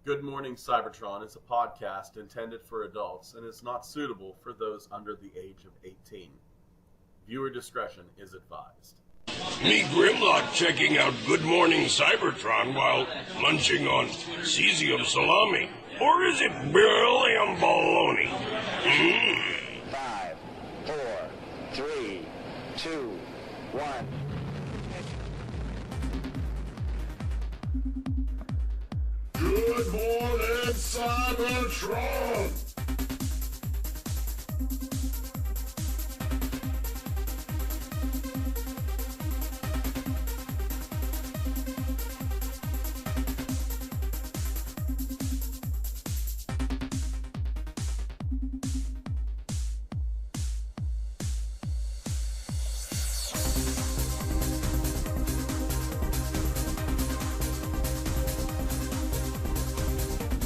Good Morning Cybertron is a podcast intended for adults and is not suitable for those under the age of 18. Viewer discretion is advised. Me Grimlock checking out Good Morning Cybertron while munching on cesium salami. Or is it beryllium bologna? 5, 4, 3, 2, 1. Good Morning Cybertron!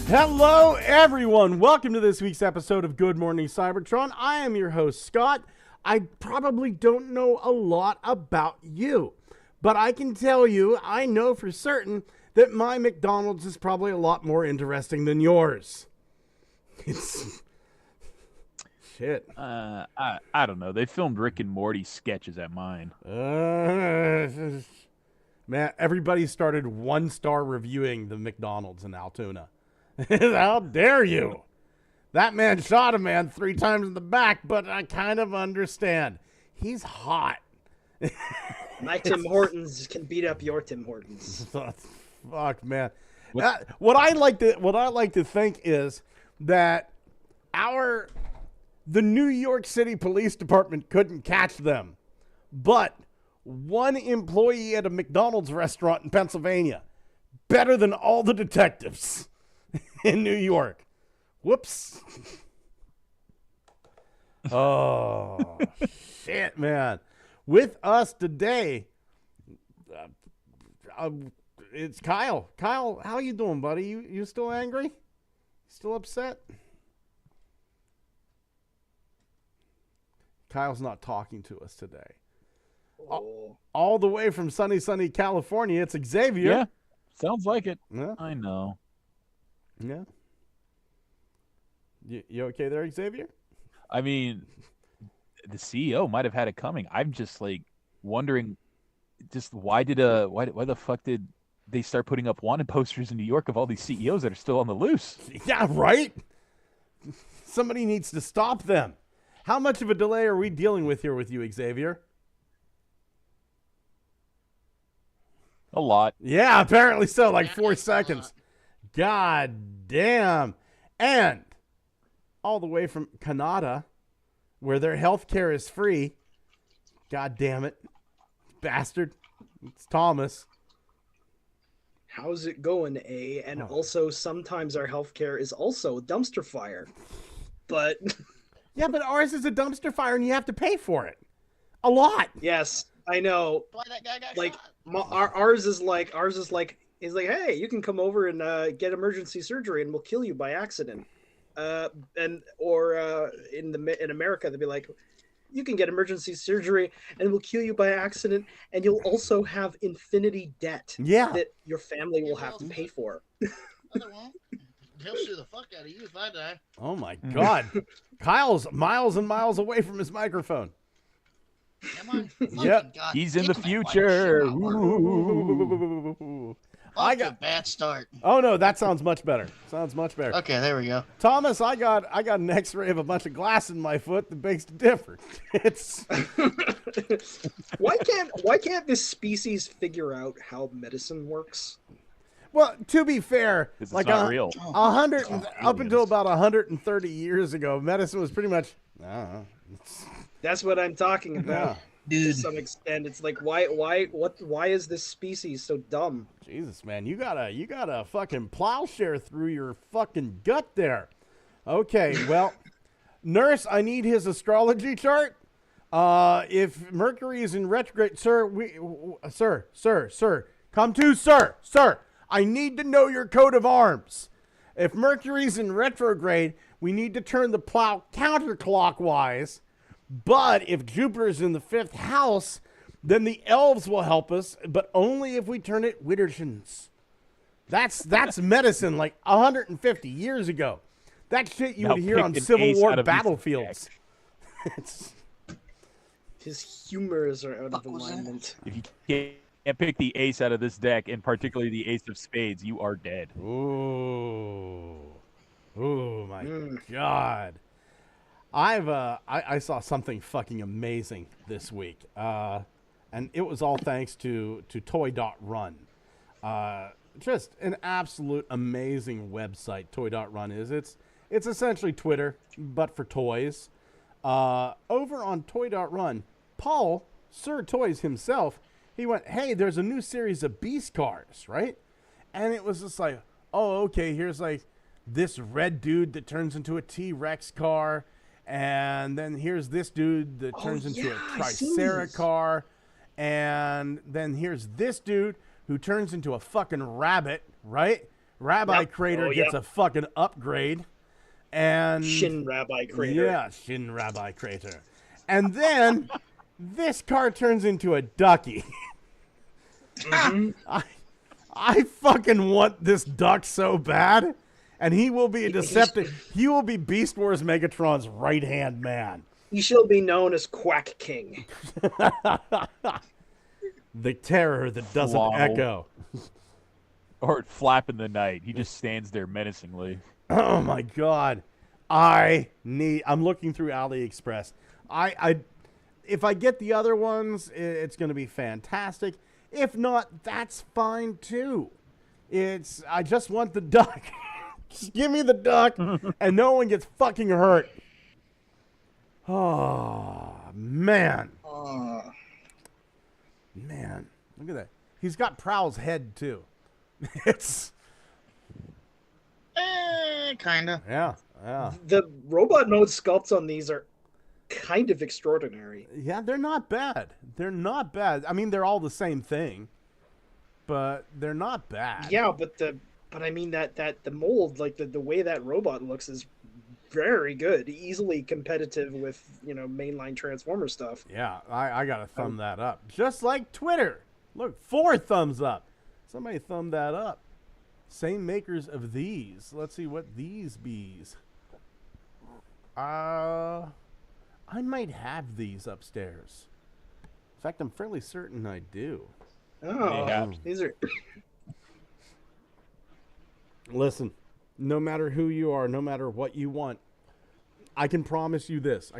Hello, everyone. Welcome to this week's episode of Good Morning Cybertron. I am your host, Scott. I probably don't know a lot about you, but I can tell you, I know for certain that my McDonald's is probably a lot more interesting than yours. It's shit. I don't know. They filmed Rick and Morty sketches at mine. Man, everybody started one-star reviewing the McDonald's in Altoona. How dare you? That man shot a man 3 times in the back, but I kind of understand. He's hot. My Tim Hortons can beat up your Tim Hortons. Fuck, man. What I like to think is that the New York City Police Department couldn't catch them, but one employee at a McDonald's restaurant in Pennsylvania, better than all the detectives in New York. Whoops. Oh, shit, man. With us today, it's Kyle. Kyle, how you doing, buddy? You still angry? Still upset? Kyle's not talking to us today. Oh. All the way from sunny California, it's Xavier. Yeah, sounds like it. Yeah. I know. Yeah. You okay there, Xavier? I mean, the CEO might have had it coming. I'm just like wondering, just why the fuck did they start putting up wanted posters in New York of all these CEOs that are still on the loose? Yeah, right? Somebody needs to stop them. How much of a delay are we dealing with here with you, Xavier? A lot. Yeah, apparently so, like 4 seconds. God damn. And all the way from Canada, where their health care is free. God damn it. Bastard. It's Thomas. How's it going, A? And also, sometimes our healthcare is also dumpster fire. But Yeah, but ours is a dumpster fire and you have to pay for it. A lot. yes, I know. Why that guy got Like shot? ours is like, hey, you can come over and get emergency surgery, and we'll kill you by accident. In America, they'd be like, you can get emergency surgery, and we'll kill you by accident, and you'll also have infinity debt. Yeah. That your family will have to pay for. Other one. He'll sue the fuck out of you if I die. Oh my God. Kyle's miles and miles away from his microphone. Am I? Yep. God, He's in get the to my wife. future. Shut up, Mark. Ooh. Off I to a got- bad start. Oh no, that sounds much better. Sounds much better. Okay, there we go. Thomas, I got an X-ray of a bunch of glass in my foot that makes it different. It's Why can't this species figure out how medicine works? well, to be fair, It's like not real. 100 up until aliens. about 130 years ago, medicine was pretty much I don't know. That's what I'm talking about. To Dude. some extent, it's like why is this species so dumb? Jesus, man, you got a fucking plowshare through your fucking gut there. Okay, well, nurse, I need his astrology chart. If Mercury is in retrograde, sir, sir, come to, sir. I need to know your coat of arms. If Mercury's in retrograde, we need to turn the plow counterclockwise. But if Jupiter's in the 5th house, then the elves will help us, but only if we turn it Widdershins. That's medicine like 150 years ago. That shit you Now would hear pick on an Civil ace War out of this battlefields. It's, His humors are out of Fuck was that? alignment. If you can't pick the ace out of this deck, and particularly the ace of spades, you are dead. ooh, my Mm. God. I saw something fucking amazing this week, and it was all thanks to Toy.Run. Just an absolute amazing website. Toy.Run is. It's essentially Twitter, but for toys. Over on Toy.Run, Paul, Sir Toys himself, he went, hey, there's a new series of Beast cars, right? And it was just like, oh, okay, here's like this red dude that turns into a T-Rex car. And then here's this dude that turns into a I've seen Tricera these. car. And then here's this dude who turns into a fucking rabbit, right? Rabbi Yep. Crater Oh, gets yep. a fucking upgrade. And Shin Rabbi Crater. yeah, Shin Rabbi Crater. And then this car turns into a ducky. Mhm. I fucking want this duck so bad. And he will be a Decepticon. He will be Beast Wars Megatron's right-hand man. He shall be known as Quack King. The terror that doesn't Wow. echo. Or flap in the night. He just stands there menacingly. Oh my God. I'm looking through AliExpress. If I get the other ones, it's going to be fantastic. If not, that's fine too. I just want the duck. Just give me the duck and no one gets fucking hurt. Oh, man. Man, look at that. He's got Prowl's head too. It's Kinda. yeah. The robot mode sculpts on these are kind of extraordinary. Yeah, they're not bad. They're not bad. I mean, they're all the same thing, but they're not bad. Yeah, but I mean that the mold, like the way that robot looks is very good, easily competitive with, mainline Transformer stuff. Yeah, I gotta thumb that up. Just like Twitter. Look, 4 thumbs up. Somebody thumb that up. Same makers of these. Let's see what these bees. I might have these upstairs. In fact, I'm fairly certain I do. Oh, Yeah. these are Listen, no matter who you are, no matter what you want, I can promise you this.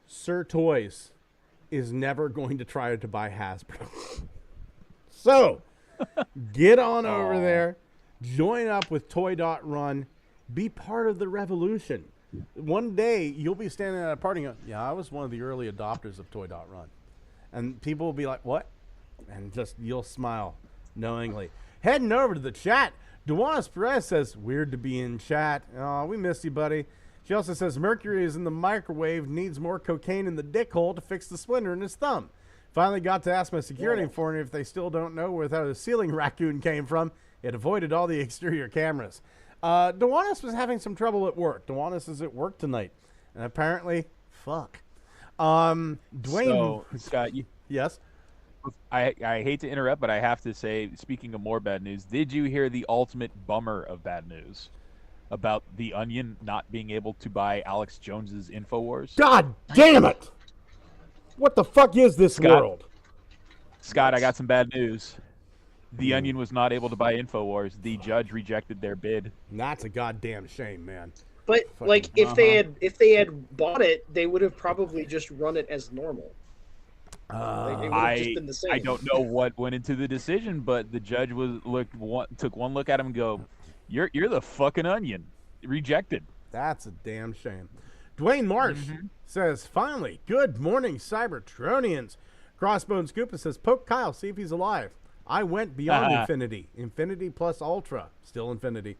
Sir Toys is never going to try to buy Hasbro. So, get on over there, join up with Toy.Run, be part of the revolution. One day, you'll be standing at a party and go, yeah, I was one of the early adopters of Toy.Run. And people will be like, what? And just, you'll smile knowingly. Heading over to the chat, Duanis Perez says, weird to be in chat. Oh, we missed you, buddy. She also says, Mercury is in the microwave, needs more cocaine in the dick hole to fix the splinter in his thumb. Finally got to ask my security informant if they still don't know where the ceiling raccoon came from. It avoided all the exterior cameras. Duanis was having some trouble at work. Duanis is at work tonight. And apparently, fuck. Dwayne. So, Scott, Yes? I hate to interrupt, but I have to say, speaking of more bad news, did you hear the ultimate bummer of bad news about The Onion not being able to buy Alex Jones's InfoWars? God damn it! What the fuck is this world? Scott, I got some bad news. The Onion was not able to buy InfoWars. The judge rejected their bid. That's a goddamn shame, man. But Fucking- like if they had bought it, they would have probably just run it as normal. Like, it would have just been the same. I don't know what went into the decision, but the judge took one look at him and go, "You're the fucking Onion." Rejected. That's a damn shame. Dwayne Marsh says, finally, good morning, Cybertronians. Crossbones Koopa says, poke Kyle, see if he's alive. I went beyond infinity. Infinity plus ultra. Still infinity.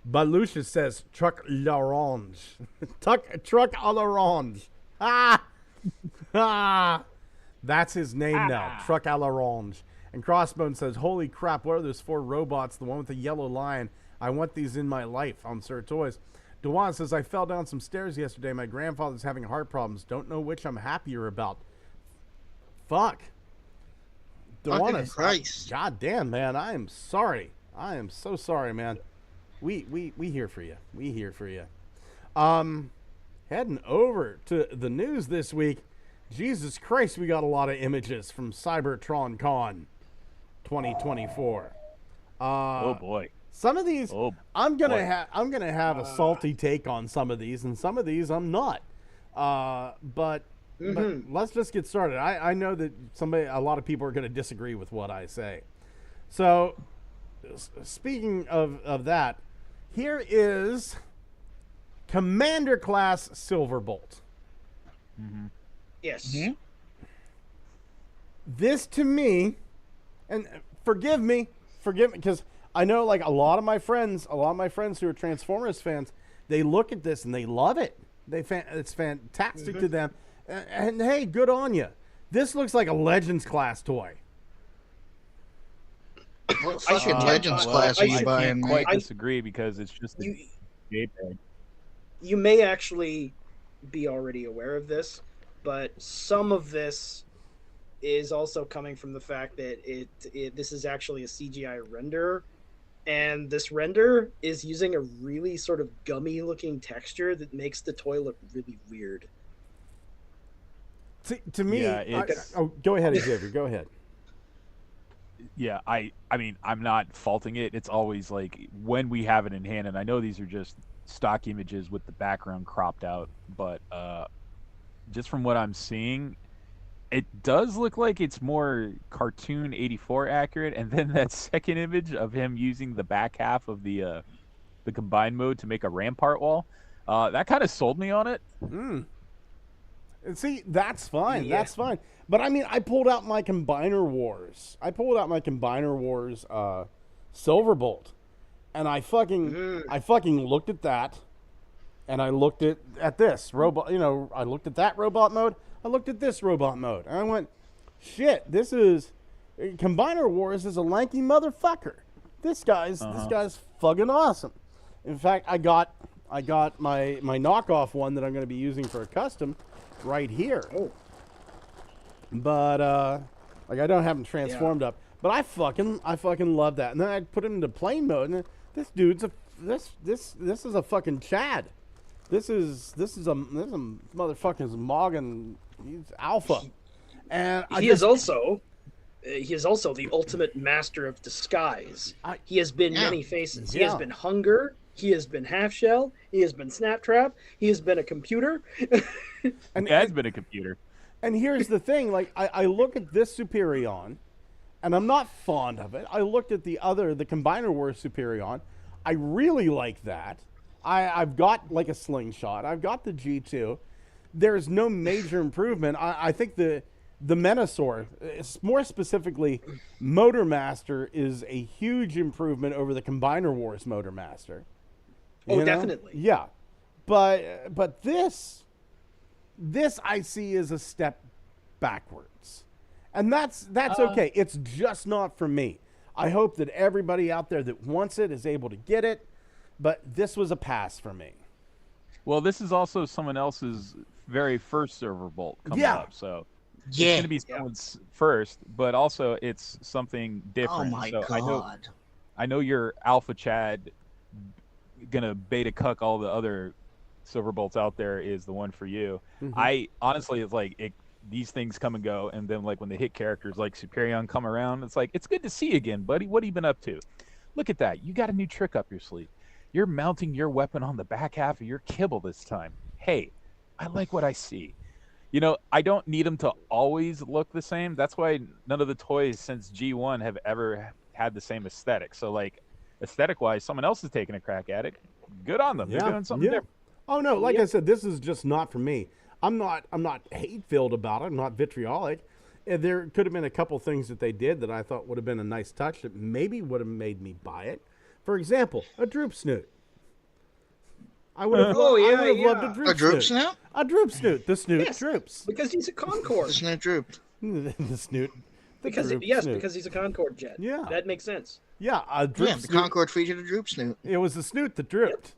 But Lucius says, truck l'orange. truck à l'orange. That's his name now. Truck à l'orange. And Crossbones says, holy crap, what are those 4 robots? The one with the yellow lion. I want these in my life on Sir Toys. Dewan says, I fell down some stairs yesterday. My grandfather's having heart problems. Don't know which I'm happier about. Fuck. Fucking Dewan, Christ. God damn, man. I am sorry. I am so sorry, man. We here for you. We here for you. Heading over to the news this week. Jesus Christ, we got a lot of images from CYBERTRON Con 2024. Oh boy. Some of these, Oh, I'm gonna have a salty take on some of these, and some of these I'm not. But let's just get started. I know that a lot of people are gonna disagree with what I say. So, speaking of that, here is Commander Class Silverbolt. Yes. This to me, and forgive me, because I know like a lot of my friends who are Transformers fans, they look at this and they love it. It's fantastic to them, and hey, good on you. This looks like a Legends class toy. What fucking Legends class are you buying, quite mate? disagree because it's just a JPEG. You may actually be already aware of this, but some of this is also coming from the fact that this is actually a CGI render, and this render is using a really sort of gummy looking texture that makes the toy look really weird. To me, Yeah, go ahead, Xavier. Go ahead. Yeah, I mean, I'm not faulting it. It's always like when we have it in hand, and I know these are just stock images with the background cropped out, but just from what I'm seeing, it does look like it's more cartoon 84 accurate. And then that second image of him using the back half of the combined mode to make a rampart wall, that kind of sold me on it. And see, that's fine. Yeah. That's fine. But I mean, I pulled out my Combiner Wars. Silverbolt, and I fucking looked at that, and I looked at this robot. You know, I looked at that robot mode. I looked at this robot mode, and I went, "Shit, this is Combiner Wars is a lanky motherfucker. This guy's fucking awesome." In fact, I got my knockoff one that I'm going to be using for a custom right here. Oh. But like I don't have him transformed up. But I fucking love that. And then I put him into plane mode, and this dude's this is a fucking Chad. This is a motherfucking Moggin. He's alpha. And He is also the ultimate master of disguise. He has been many faces. He has been Hunger. He has been Half Shell. He has been Snaptrap. He has been a computer. And has been a computer. And here's the thing, like I look at this Superion, and I'm not fond of it. I looked at the Combiner Wars Superion. I really like that. I've got like a slingshot. I've got the G2. There's no major improvement. I think the Menasor, more specifically, Motormaster is a huge improvement over the Combiner Wars Motormaster. Oh, definitely. Yeah, but this I see as a step backwards, and that's okay. It's just not for me. I hope that everybody out there that wants it is able to get it, but this was a pass for me. Well, this is also someone else's very first Silverbolt coming up, so it's going to be someone's first, but also it's something different. Oh my so god! I know your Alpha Chad gonna beta cuck all the other Silverbolts out there is the one for you. I honestly, it's like these things come and go, and then like when the hit characters like Superion come around, it's like it's good to see you again, buddy. What have you been up to? Look at that! You got a new trick up your sleeve. You're mounting your weapon on the back half of your kibble this time. Hey, I like what I see. You know, I don't need them to always look the same. That's why none of the toys since G1 have ever had the same aesthetic. So like aesthetic-wise, someone else is taking a crack at it. Good on them. They're doing something different. Oh no, like I said, this is just not for me. I'm not hate-filled about it. I'm not vitriolic. There could have been a couple things that they did that I thought would have been a nice touch that maybe would have made me buy it. For example, a droop snoot. I would have loved a droop snoot. A droop snoot? A droop snoot. The snoot droops. Because he's a Concorde. The snoot drooped. the snoot. Because snoot. because he's a Concorde jet. Yeah. That makes sense. Yeah, a droop Yeah, the snoot. Concorde featured a droop snoot. It was the snoot that drooped.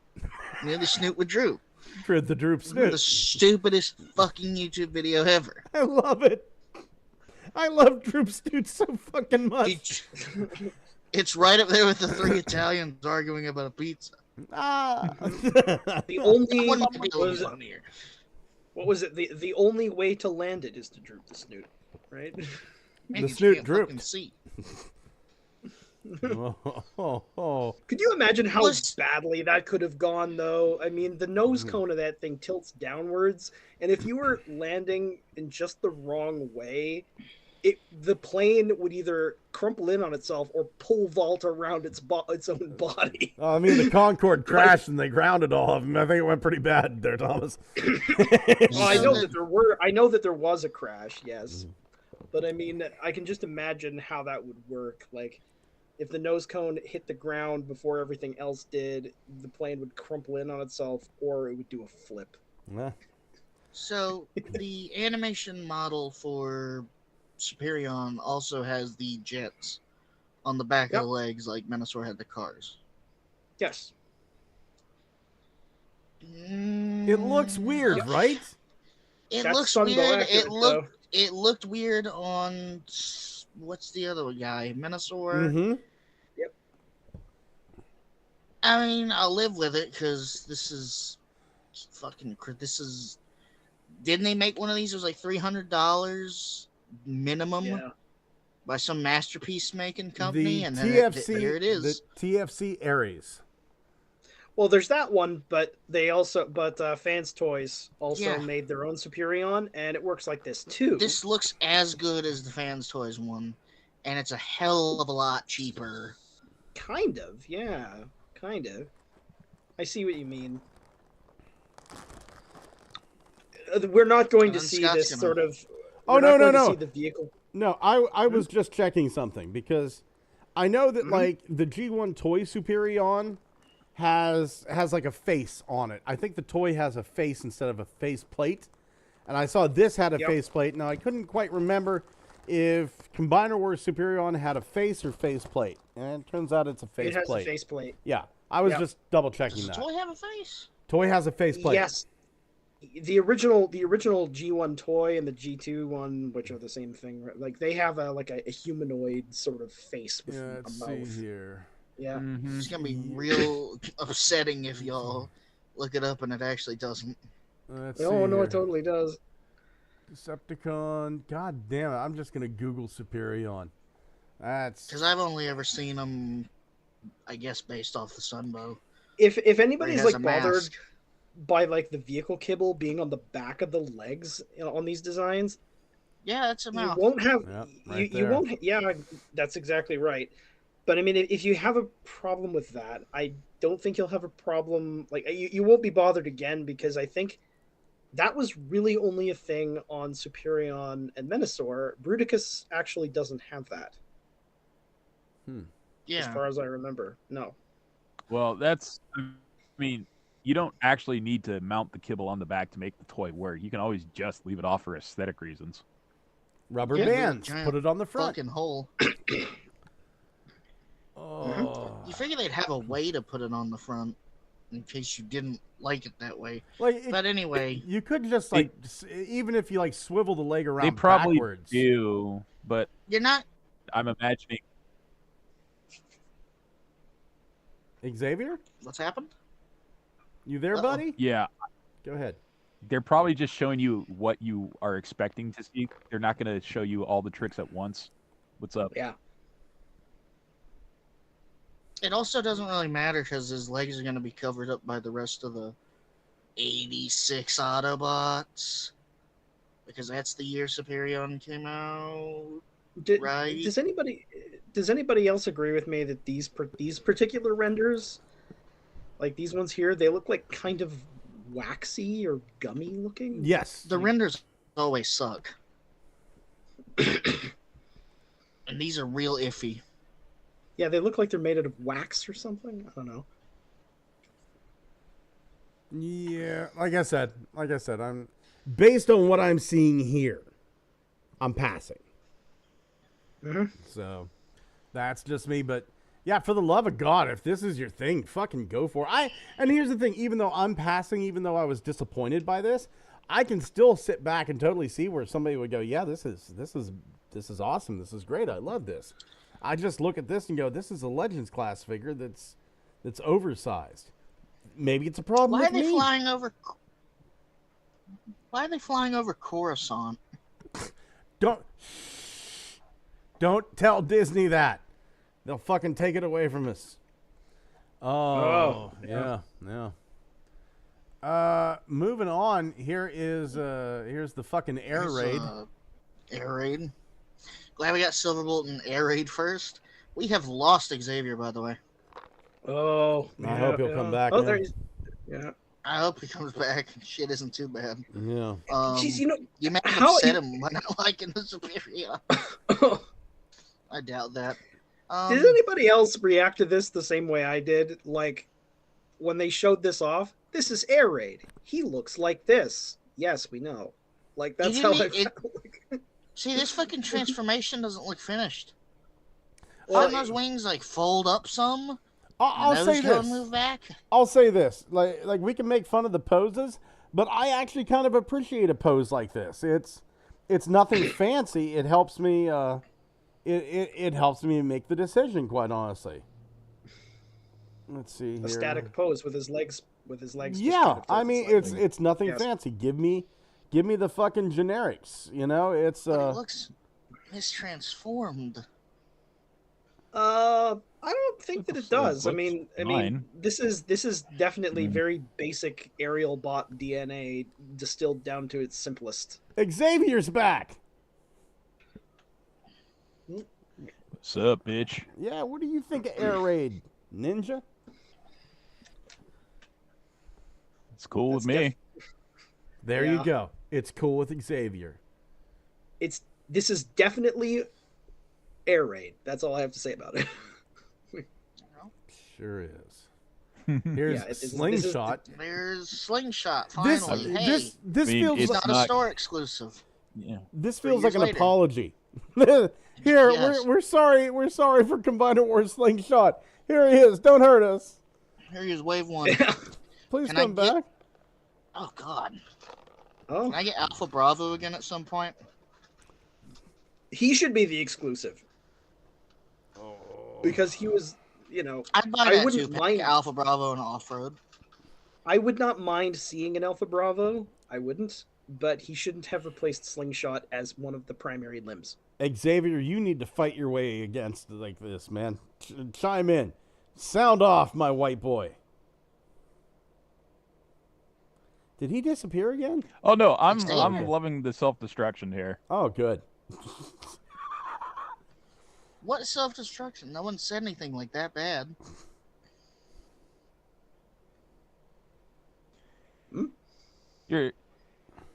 Yeah, the snoot would droop. The droop snoot. The stupidest fucking YouTube video ever. I love it. I love droop snoot so fucking much. It's right up there with the 3 Italians arguing about a pizza. Ah. The only One might be a was little funnier. what was it? The only way to land it is to droop the snoot, right? Man, The 'cause snoot you can't fucking drooped. see. Oh. Could you imagine how Plus- badly that could have gone, though? I mean, the nose cone of that thing tilts downwards, and if you were landing in just the wrong way, the plane would either crumple in on itself or pole vault around its own body. I mean, the Concorde crashed and they grounded all of them. I think it went pretty bad there, Thomas. Well, I know that there was a crash, yes, but I mean, I can just imagine how that would work. Like, if the nose cone hit the ground before everything else did, the plane would crumple in on itself, or it would do a flip. Yeah. So the animation model for Superion also has the jets on the back of the legs, like Menasor had the cars. Yes. It looks weird, right? It That's looks Sunbow weird. accurate, It looked weird on what's the other guy? Menasor. Mm-hmm. I mean, I'll live with it because Didn't they make one of these? It was like $300 minimum Yeah. by some masterpiece making company, The and then there it is. The TFC Ares. Well, there's that one, but Fans Toys also made their own Superion, and it works like this too. This looks as good as the Fans Toys one, and it's a hell of a lot cheaper. Kind of, yeah. Kind of. I see what you mean. We're not going to And see Scott's this gonna- sort of. Oh, we're no, not no, going to no. See the vehicle. No, I was just checking something because I know that like the G1 toy Superion has like a face on it. I think the toy has a face instead of a face plate. And I saw this had a face plate. Now I couldn't quite remember if Combiner Wars Superion had a face or face plate. And it turns out it's a face It has plate. a face plate. Yeah. I was just double checking Does that. the toy have a face? Toy has a face plate. Yes. The original G1 toy and the G2 one, which are the same thing, right? Like they have a humanoid sort of face with Yeah, a let's mouth. see here. Yeah. It's gonna be real upsetting if y'all look it up and it actually doesn't. Let's Oh see no, here. it totally does. Decepticon. God damn it. I'm just going to Google Superion. That's. Because I've only ever seen them, I guess, based off the Sunbow. If Where he anybody's has like a bothered mask. by like the vehicle kibble being on the back of the legs on these designs, Yeah, that's a you mouth. won't have Yep, you, right you there. won't yeah, that's exactly right. But I mean, if you have a problem with that, I don't think you'll have a problem. Like you won't be bothered again, because I think that was really only a thing on Superion and Menasor. Bruticus actually doesn't have that, as Yeah. far as I remember. No. Well, I mean, you don't actually need to mount the kibble on the back to make the toy work. You can always just leave it off for aesthetic reasons. Rubber Yeah, bands. giant Put it on the front. Fucking hole. Oh. You figure they'd have a way to put it on the front in case you didn't like it that way. Like, But anyway, you could just like, even if you like swivel the leg around They probably backwards. do, but you're not. I'm imagining Xavier, What's happened? you there, Uh-oh. buddy? yeah, Go ahead. they're probably just showing you what you are expecting to see. They're not going to show you all the tricks at once. What's up? Yeah. It also doesn't really matter because his legs are going to be covered up by the rest of the 86 Autobots. Because that's the year Superion came out. Right. Does anybody else agree with me that these particular renders, like these ones here, they look like kind of waxy or gummy looking? Yes. The renders always suck. And these are real iffy. Yeah, they look like they're made out of wax or something. I don't know. Yeah, like I said, I'm based on what I'm seeing here, I'm passing. So that's just me, but yeah, for the love of God, if this is your thing, fucking go for it. And here's the thing, even though I'm passing, even though I was disappointed by this, I can still sit back and totally see where somebody would go, yeah, this is awesome. This is great. I love this. I just look at this and go, this is a Legends class figure that's oversized. Maybe it's a problem Why with are they me. flying over? Why are they flying over Coruscant? Don't tell Disney that. They'll fucking take it away from us. Oh, yeah. Moving on. Here's the fucking air raid. Air raid. Glad we got Silverbolt and air raid first. We have lost Xavier, by the way. Oh, I hope he'll come back. Oh, man. there he's. Yeah. I hope he comes back. Shit isn't too bad. Yeah. Jeez, you know, You may have how upset him by not liking the Superior. I doubt that. Did anybody else react to this the same way I did? Like, when they showed this off, this is air raid. He looks like this. Yes, we know. Like, that's how I felt. See, this fucking transformation doesn't look finished. Well, Don't those wings like fold up some? I'll say this. Move back. I'll say this. Like we can make fun of the poses, but I actually kind of appreciate a pose like this. It's nothing fancy. It helps me. It helps me make the decision. Quite honestly. Let's see here. A static pose with his legs. Yeah, I mean it's nothing Yes. fancy. Give me the fucking generics. You know, it's But it looks mistransformed. I don't think that it does. I looks mean, fine. this is definitely very basic aerial bot DNA distilled down to its simplest. Xavier's back. What's up, bitch? Yeah, what do you think of Air Raid, Ninja? It's cool with That's me. There Yeah. you go. It's cool with Xavier. This is definitely air raid. That's all I have to say about it. Sure is. Here's Yeah, this is- Slingshot. There's Slingshot. This Finally, hey, this I mean, feels it's like, not a store exclusive. Yeah. this years feels like an later. apology. Here, Yes. we're sorry for Combiner Wars Slingshot. Here he is. Don't hurt us. Here is Wave 1. Please Can I come get- back. Oh, God. Oh, Can I get Alpha Bravo again at some point? he should be the exclusive Oh. because he was, you know, I'd buy I that wouldn't too. mind- Alpha Bravo and Off-Road. I would not mind seeing an Alpha Bravo. I wouldn't, but he shouldn't have replaced Slingshot as one of the primary limbs. Xavier, you need to fight your way against like this, man. Chime in. Sound off, my white boy. Did he disappear again? Oh no, I'm Xavier. loving the self-destruction here. Oh, good. What self-destruction? No one said anything like that bad.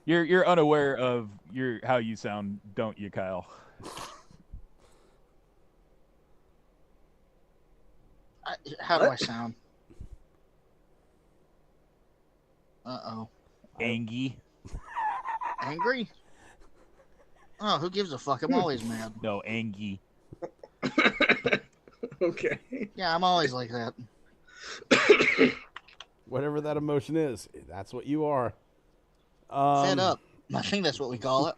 You're unaware of how you sound, don't you, Kyle? How do What? I sound? Uh-oh. Angie. Angry? Oh, who gives a fuck? I'm always mad. No, Angie. Okay. Yeah, I'm always like that. Whatever that emotion is, that's what you are. Fed up. I think that's what we call it.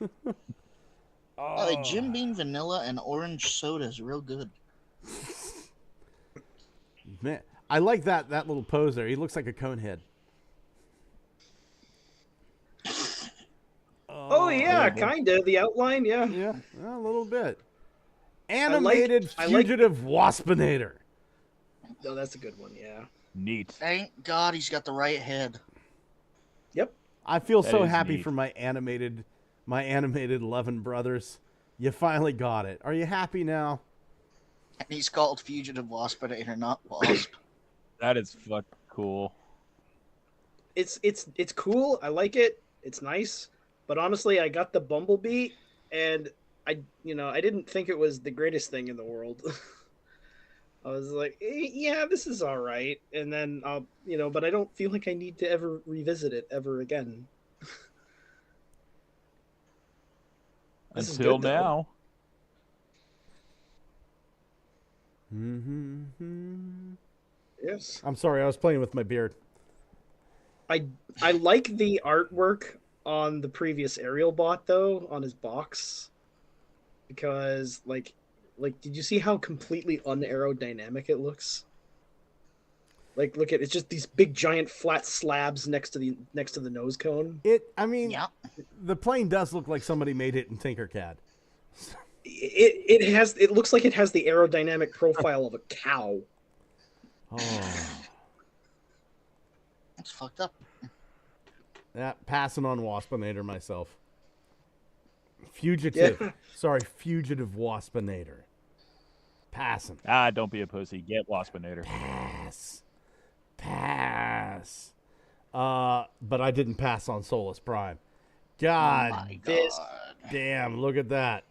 Oh, The Jim Beam Vanilla and Orange Soda is real good. man, I like that little pose there. He looks like a cone head. Oh yeah, kinda. The outline, yeah. Yeah, a little bit. Animated I like- fugitive waspinator. Oh, that's a good one. Yeah. Neat. Thank God he's got the right head. Yep. I feel That so is happy neat. for my animated 11 brothers. You finally got it. Are you happy now? And he's called Fugitive Waspinator, not Wasp. That is fuck cool. It's cool. I like it. It's nice. But honestly, I got the Bumblebee, and I didn't think it was the greatest thing in the world. I was like, yeah, this is all right. And then but I don't feel like I need to ever revisit it ever again. This is Until good, though. now. Mm-hmm. Yes. I'm sorry, I was playing with my beard. I like the artwork on the previous aerial bot though, on his box, because like Like, did you see how completely unaerodynamic it looks? Like, look at it's just these big giant flat slabs next to the nose cone. I mean, Yeah. the plane does look like somebody made it in Tinkercad. It looks like it has the aerodynamic profile of a cow. Oh, It's fucked up. yeah, passing on Waspinator myself. Fugitive. Yeah. Sorry, fugitive Waspinator. Passing. Ah, don't be a pussy. Get Waspinator. Pass. But I didn't pass on Solus Prime. God My This- God. damn, look at that.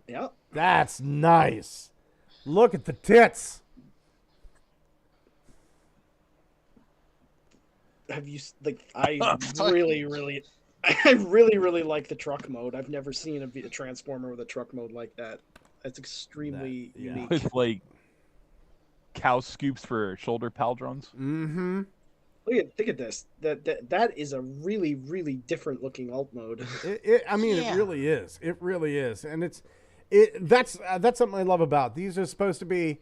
Yeah. That's nice. Look at the tits. Have you I really like the truck mode. I've never seen a transformer with a truck mode like that. That's extremely Yeah. unique. With like cow scoops for shoulder pauldrons. Mm-hmm. Look at this. That is a really different looking alt mode. I mean, Yeah. it really is. It really is, and that's something I love about these. Are supposed to be,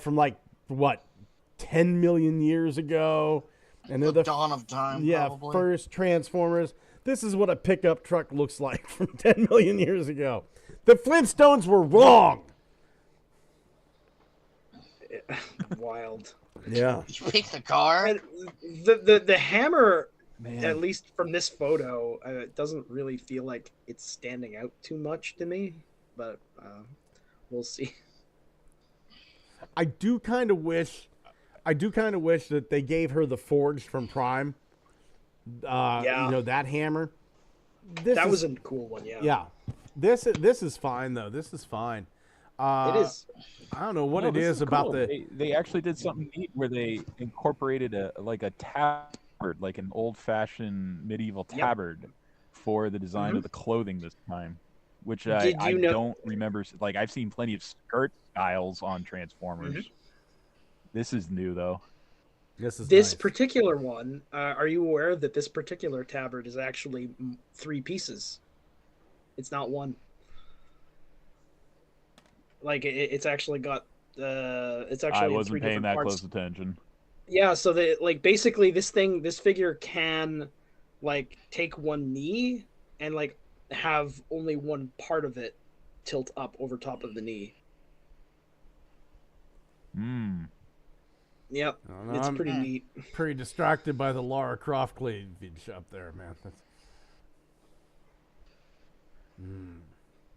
from like what, 10 million years ago, and they're The the dawn of time, yeah probably. first Transformers. This is what a pickup truck looks like from 10 million years ago. The Flintstones were wrong. Wild. Yeah. You pick the car. And the hammer, Man. at least from this photo, it doesn't really feel like it's standing out too much to me. But we'll see. I do kind of wish that they gave her the forged from Prime. Yeah. That hammer. That was a cool one. Yeah. Yeah. This is fine though. This is fine. It is. I don't know what No, it this is about cool. the. They actually did something neat where they incorporated a tabard, like an old-fashioned medieval Yep. tabard, for the design of the clothing this time, which Did I you know- don't remember. Like I've seen plenty of skirt styles on Transformers. This is new though. This is This nice. particular one, are you aware that this particular tabard is actually 3 pieces? It's not one. Like it's actually got it's actually I in 3 wasn't paying different that parts. close attention. Yeah, so basically this figure can like take one knee and like have only one part of it tilt up over top of the knee. Hmm. Yep, I don't know, it's I'm pretty neat. pretty distracted by the Lara Croft cleavage up there, man.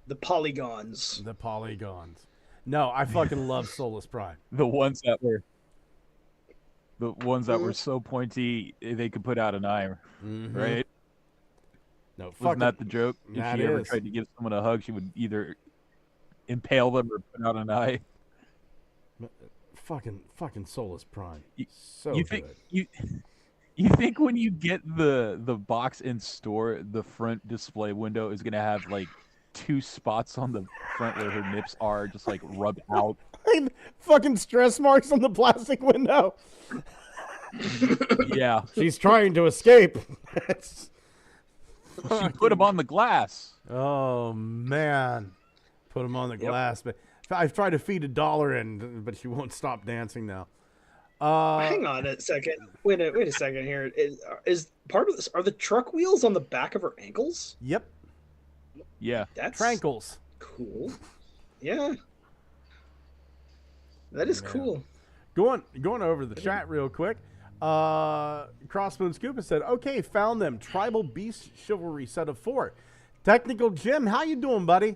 The polygons. The polygons. No, I fucking love Solus Prime. The ones that were so pointy they could put out an eye, Mhm. right? No, Wasn't fucking, that the joke? If that she ever is. tried to give someone a hug, she would either impale them or put out an eye. fucking Solus Prime. You- So you think good. you think when you get the box in store, the front display window is gonna have like 2 spots on the front where her nips are, just like rubbed out? Fucking stress marks on the plastic window. Yeah, She's trying to escape. she put them on the glass. Oh man, put them on the glass. But I've tried to feed $1 in, but she won't stop dancing now. Hang on a second. Wait a second here. Is part of this? Are the truck wheels on the back of her ankles? Yep, Yeah, That's trankles. cool. Yeah, that is Man. cool. Going over the chat real quick. Crossbone Scuba said, "Okay, found them. Tribal Beast Chivalry set of 4. Technical Jim, how you doing, buddy?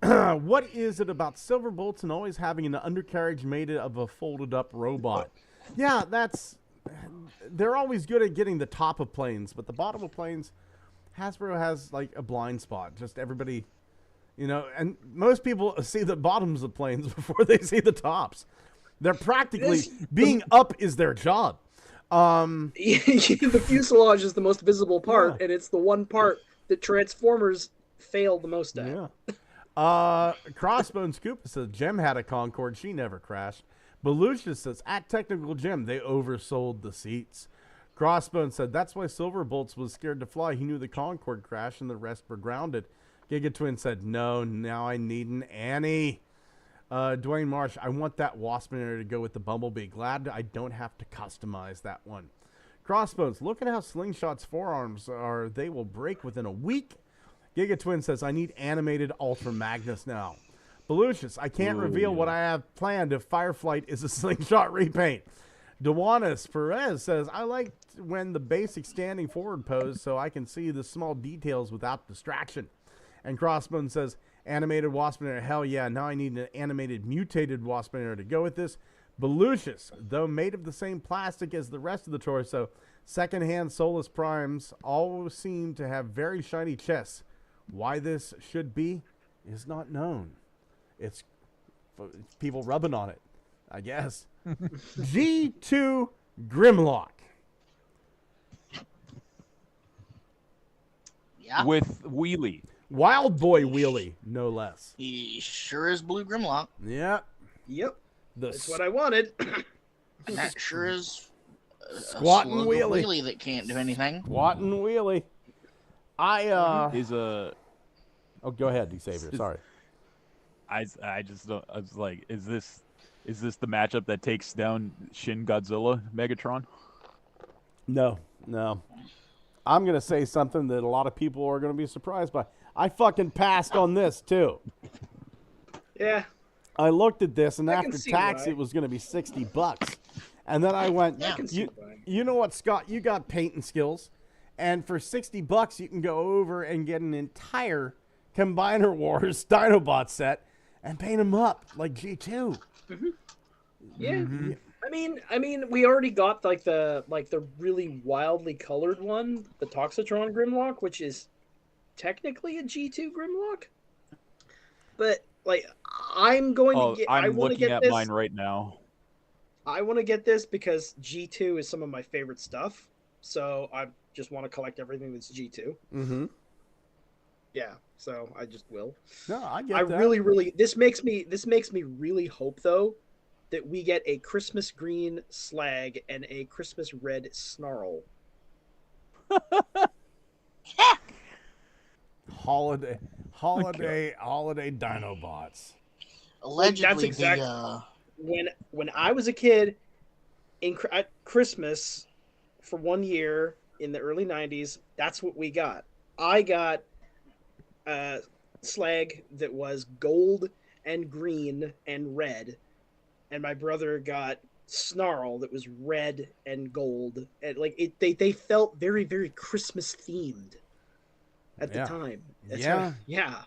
What is it about silver bolts and always having an undercarriage made of a folded up robot? Yeah, they're always good at getting the top of planes, but the bottom of planes, Hasbro has like a blind spot. Just everybody, and most people see the bottoms of planes before they see the tops. They're practically being up is their job. The fuselage is the most visible part, Yeah. and it's the one part that Transformers fail the most at. Yeah. Crossbones Koopa says Gem had a Concorde. She never crashed. Belucia says at Technical Gem they oversold the seats. Crossbones said that's why Silverbolts was scared to fly. He knew the Concorde crashed and the rest were grounded. Gigatwin said no. Now I need an Annie. Dwayne Marsh, I want that Waspinator to go with the Bumblebee. Glad I don't have to customize that one. Crossbones, look at how Slingshot's forearms are. They will break within a week. Giga Twin says, I need animated Ultra Magnus now. Belucius, I can't reveal what I have planned if Fireflight is a Slingshot repaint. Dewanis Perez says, I like when the basic standing forward pose so I can see the small details without distraction. And Crossbone says, animated Waspinator, hell yeah, now I need an animated mutated Waspinator to go with this. Belucius, though made of the same plastic as the rest of the torso, secondhand Solus Primes always seem to have very shiny chests. Why this should be is not known. It's people rubbing on it, I guess. G2 Grimlock. Yeah. With Wheelie. Wild Boy Wheelie, no less. He sure is Blue Grimlock. Yeah. Yep. The That's what I wanted. And that sure is a Squatting slug of wheelie. that can't do anything. Squatting Wheelie. Is a Oh, go ahead, D-Savior. Sorry. I just don't. I was like, is this the matchup that takes down Shin Godzilla Megatron? No. I'm going to say something that a lot of people are going to be surprised by. I fucking passed on this, too. Yeah. I looked at this, and I can after see tax, why. it was going to be $60. And then I went, Yeah. I can see why. you know what, Scott? You got painting skills. And for $60, you can go over and get an entire Combiner Wars Dinobot set and paint them up like G2. Yeah. Mm-hmm. I mean, we already got like the really wildly colored one, the Toxitron Grimlock, which is technically a G2 Grimlock. But like, I'm going to get. I I'm want to looking get at this. mine right now. I want to get this because G2 is some of my favorite stuff. So I just want to collect everything that's G2. Mm-hmm. Yeah. So I just will. No, I get I that. really this makes me really hope though that we get a Christmas green Slag and a Christmas red Snarl. Holiday Dinobots. Allegedly, exact- When I was a kid at Christmas for 1 year in the early 90s, that's what we got. I got Slag that was gold and green and red, and my brother got Snarl that was red and gold, and they felt very, very Christmas themed at the Yeah. time. That's Yeah. right. Yeah.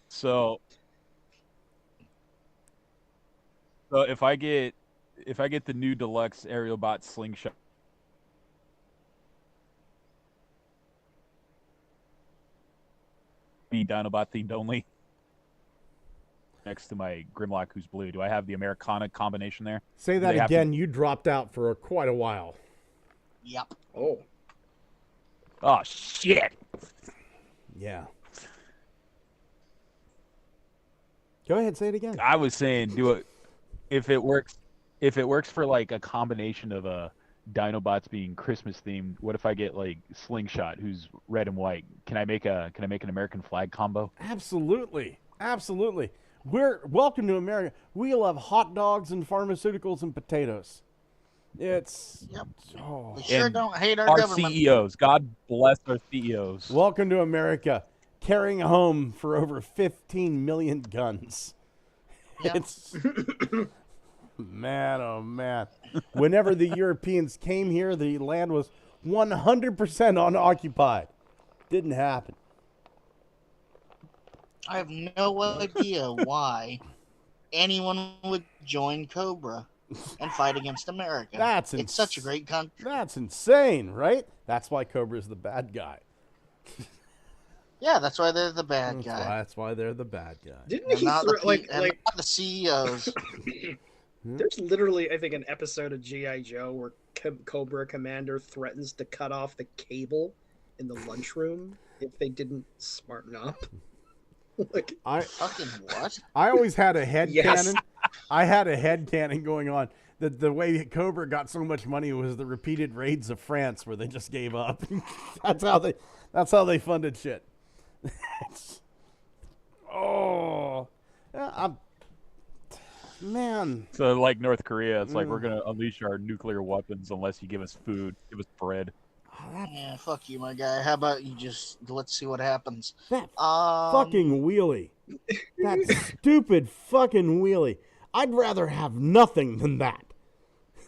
So if I get the new deluxe aerial bot slingshot, be Dinobot themed only. Next to my Grimlock, who's blue, do I have the Americana combination there? Say that They have again. You dropped out for quite a while. Yep. Oh. Oh shit! Yeah. Go ahead, say it again. I was saying, do it if it works. If it works for like a combination of Dinobots being Christmas themed, what if I get like Slingshot, who's red and white? Can I make an American flag combo? Absolutely. We're welcome to America. We love hot dogs and pharmaceuticals and potatoes. It's Yep. oh. We sure And don't hate our Our government. CEOs, God bless our CEOs. Welcome to America, carrying home for over 15 million guns. Yep. It's man, oh man. Whenever the Europeans came here, the land was 100% unoccupied. Didn't happen. I have no idea why anyone would join Cobra and fight against America. It's such a great country. That's insane, right? That's why Cobra's the bad guy. Yeah, that's why they're the bad guy. That's why they're the bad guy. Didn't And he not the, not the E CEOs. There's literally, I think, an episode of G.I. Joe where Cobra Commander threatens to cut off the cable in the lunchroom if they didn't smarten up. Like, Fucking what? I always had a head Yes. cannon. I had a head cannon going on that the way Cobra got so much money was the repeated raids of France where they just gave up. That's how they funded shit. Yeah, Man. So like North Korea, it's like we're gonna unleash our nuclear weapons unless you give us food, give us bread. Yeah, fuck you, my guy. How about you just let's see what happens. That fucking wheelie. That stupid fucking wheelie. I'd rather have nothing than that.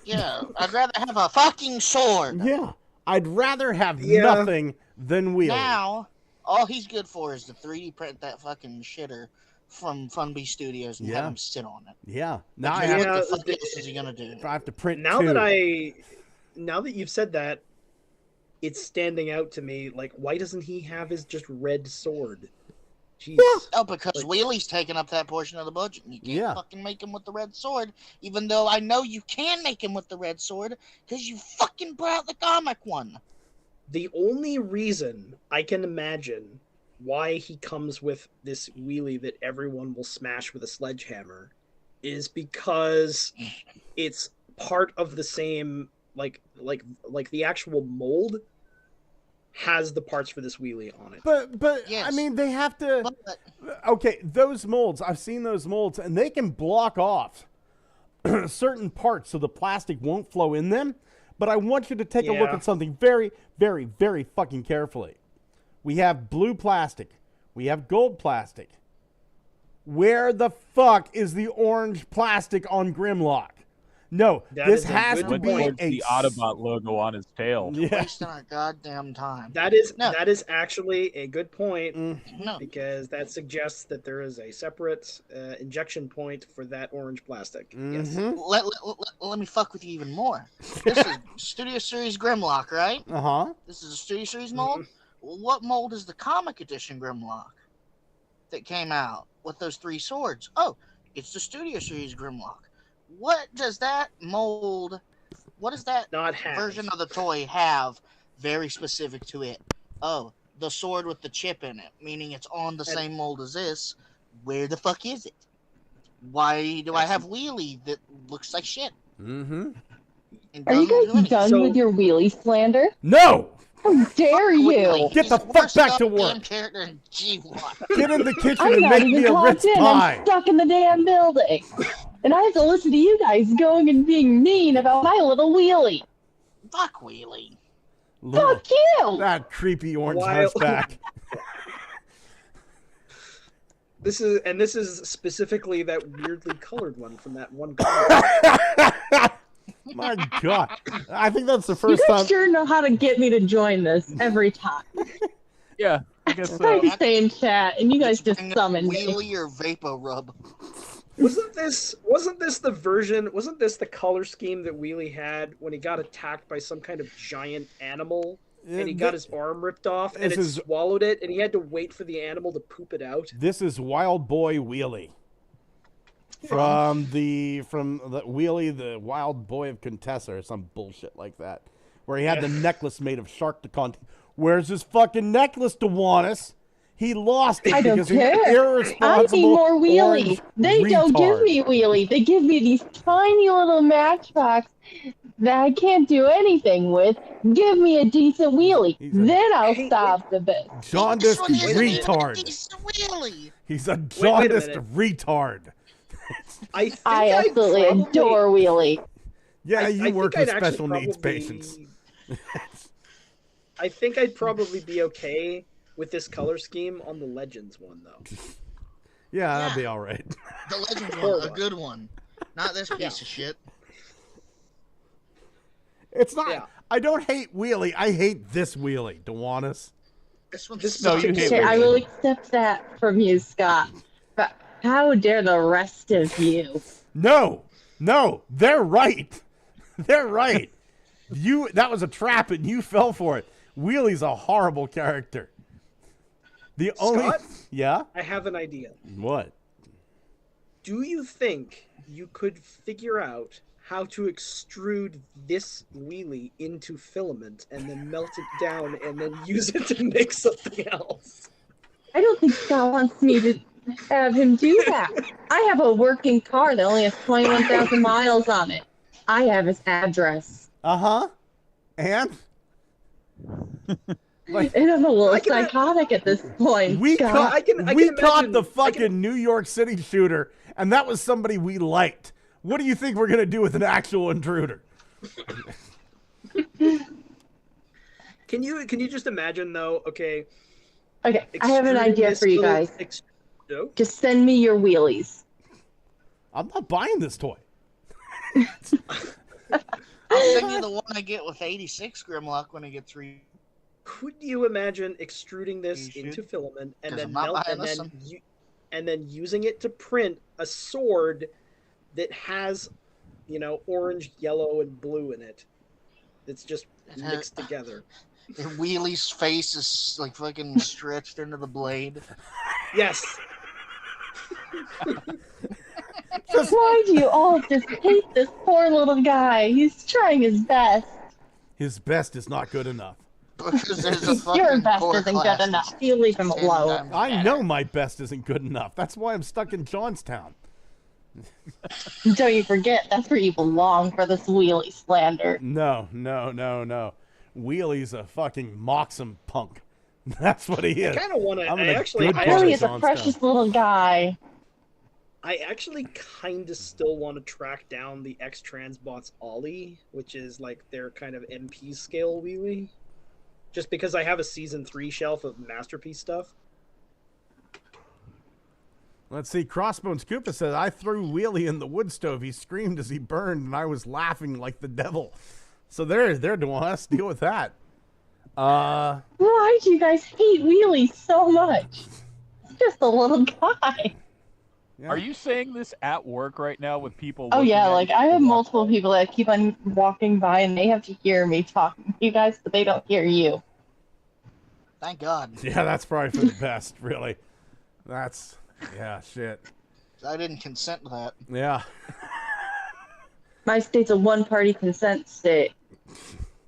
Yeah, I'd rather have a fucking sword. Yeah. I'd rather have nothing than wheelie. Now, all he's good for is to 3D print that fucking shitter from Funbee Studios and have him sit on it. Yeah. Now Because I have, what the fuck else is he gonna do? I have to print Now two. now that you've said that, it's standing out to me. Like, why doesn't he have his just red sword? Jeez. Oh, because Wheelie's taking up that portion of the budget. You can't fucking make him with the red sword, even though I know you can make him with the red sword because you fucking put out the comic one. The only reason I can imagine why he comes with this wheelie that everyone will smash with a sledgehammer is because it's part of the same like the actual mold has the parts for this wheelie on it. But Yes. I mean, they have to. Okay, those molds. I've seen those molds, and they can block off certain parts so the plastic won't flow in them. But I want you to take a look at something very, very, very fucking carefully. We have blue plastic. We have gold plastic. Where the fuck is the orange plastic on Grimlock? No, this has to be the Autobot logo on his tail. Yeah. Wasting our goddamn time. That is actually a good point No. because that suggests that there is a separate injection point for that orange plastic. Yes. Let me fuck with you even more. This is Studio Series Grimlock, right? Uh-huh. This is a Studio Series mold? What mold is the comic edition Grimlock that came out with those 3 swords? Oh, it's the Studio Series Grimlock. What does that mold, what does that version of the toy have very specific to it? Oh, the sword with the chip in it, meaning it's on the same mold as this. Where the fuck is it? Why do I have Wheelie that looks like shit? Mm-hmm. Are you guys done with your wheelie slander? No! How dare you! Get the fuck back to work! Get in the kitchen I'm and not make even me a Ritz clocked in. pie! I'm stuck in the damn building. And I have to listen to you guys going and being mean about my little wheelie. Fuck Wheelie. Fuck you! That creepy orange hunchback. This is specifically that weirdly colored one from that one comic. My God. I think that's the first You guys time. sure know how to get me to join this every time. Yeah, I guess so. I just stay in chat, and you guys just Bring summon me. Wheelie or Vapor Rub. Wasn't this the color scheme that Wheelie had when he got attacked by some kind of giant animal and he got his arm ripped off and it swallowed it and he had to wait for the animal to poop it out? This is Wild Boy Wheelie. From the Wheelie, the Wild Boy of Contessa, or some bullshit like that. Where he had the necklace made of shark decon. Where's his fucking necklace, DeWannis? He lost it I don't because he's care. irresponsible. I need more wheelie. orange They don't give retard. me wheelie. They give me these tiny little matchbox that I can't do anything with. Give me a decent wheelie. Then I'll stop the bit. Jaundiced This one isn't even a retard. decent Wheelie. He's a Wait a jaundiced minute. retard. I absolutely adore wheelie. Yeah, you work think with I'd actually special needs probably- patients. I think I'd probably be okay with this color scheme on the Legends one though. Yeah, that'd be all right. The Legends one, a good one. Not this piece of shit. It's not. I don't hate Wheelie. I hate this Wheelie, DeWannis. This one's Okay, I will accept that from you, Scott. But how dare the rest of you? No, they're right. They're right. That was a trap and you fell for it. Wheelie's a horrible character. The only Scott? Yeah? I have an idea. What? Do you think you could figure out how to extrude this wheelie into filament and then melt it down and then use it to make something else? I don't think Scott wants me to have him do that. I have a working car that only has 21,000 miles on it. I have his address. Uh-huh. And? And I'm a little psychotic at this point. We Scott. caught the fucking New York City shooter, and that was somebody we liked. What do you think we're going to do with an actual intruder? Can you just imagine though? Okay, I have an extruding idea this for you little guys. No? Just send me your wheelies. I'm not buying this toy. I'll send you the one I get with 86 Grimlock when it gets Could you imagine extruding this You into should. filament and 'Cause then I'm not melt buying and this then one. and then using it to print a sword that has, orange, yellow, and blue in it. It's just mixed together. Wheelie's face is like fucking stretched into the blade. Yes. Why do you all just hate this poor little guy? He's trying his best. His best is not good enough. Because there's a fucking Your best core isn't class good enough. that's You leave him 10 alone. times I better. know my best isn't good enough. That's why I'm stuck in Johnstown. Don't you forget, that's where you belong for this wheelie slander. No. Wheelie's a fucking moxum punk. That's what he is. I kind of want to. I'm in I a actually, good I I know part of he's a Johnstown. precious little guy. actually kind of still want to track down the X Transbots Ollie, which is like their kind of MP scale wheelie. Just because I have a season 3 shelf of masterpiece stuff. Let's see. Crossbones Koopa says, I threw Wheelie in the wood stove. He screamed as he burned, and I was laughing like the devil. So they're doing us. Deal with that. Why do you guys hate Wheelie so much? He's just a little guy. Yeah. Are you saying this at work right now with people? Oh looking yeah, at like you I have walk multiple by? people that keep on walking by and they have to hear me talking to you guys, but they don't hear you. Thank God. Yeah, that's probably for the best, really. That's, yeah, shit. I didn't consent to that. Yeah. My state's a one-party consent state.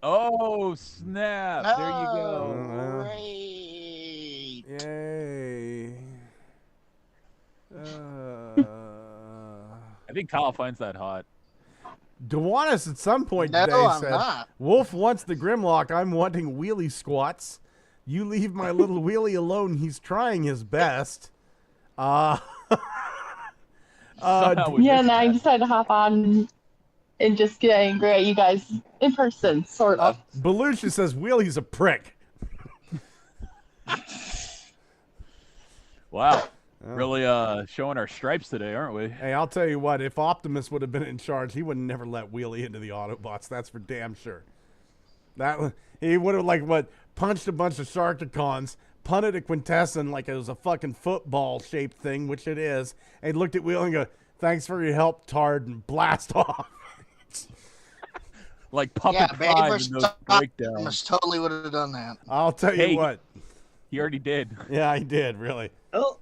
Oh snap! There you Oh, go. great. Yay. I think Kyle finds that hot. Dewanis at some point No, today I'm said, not. Wolf wants the Grimlock. I'm wanting wheelie squats. You leave my little wheelie alone. He's trying his best. Somehow we Yeah, missed and I that. decided to hop on and just get angry at you guys in person, sort of. Belushi says Wheelie's a prick. Wow, really showing our stripes today, aren't we? Hey, I'll tell you what. If Optimus would have been in charge, he would never let Wheelie into the Autobots. That's for damn sure. He would have punched a bunch of Sharkticons, punted a Quintesson like it was a fucking football-shaped thing, which it is, and looked at Wheelie and go, "Thanks for your help, Tard," and blast off. Like Puppet Yeah, Prime Baby in those Stop breakdowns. totally would have done that. I'll tell you Hey. what. He already did. Yeah, he did, really. Well,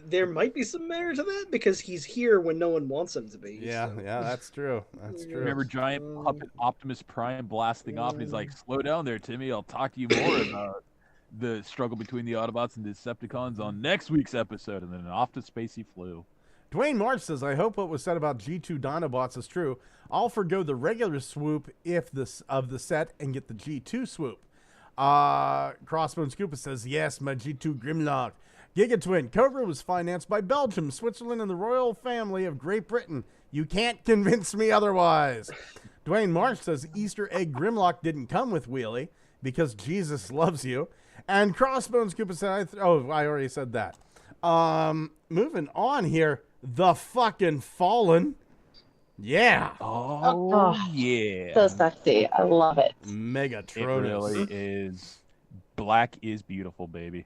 there might be some merit to that because he's here when no one wants him to be. Yeah, so. yeah, that's true. That's true. Remember Giant Puppet Optimus Prime blasting off, and he's like, "Slow down there, Timmy. I'll talk to you more about the struggle between the Autobots and Decepticons on next week's episode." And then off to space he flew. Dwayne March says, I hope what was said about G2 Dinobots is true. I'll forgo the regular swoop of the set and get the G2 swoop. Crossbones Koopa says, yes, my G2 Grimlock. Giga Twin, Cobra was financed by Belgium, Switzerland, and the royal family of Great Britain. You can't convince me otherwise. Dwayne March says, Easter egg Grimlock didn't come with Wheelie because Jesus loves you. And Crossbones Koopa said, I already said that. Moving on here. The fucking Fallen. Yeah. Oh, yeah. So sexy. I love it. It Megatronus. really is. Black is beautiful, baby.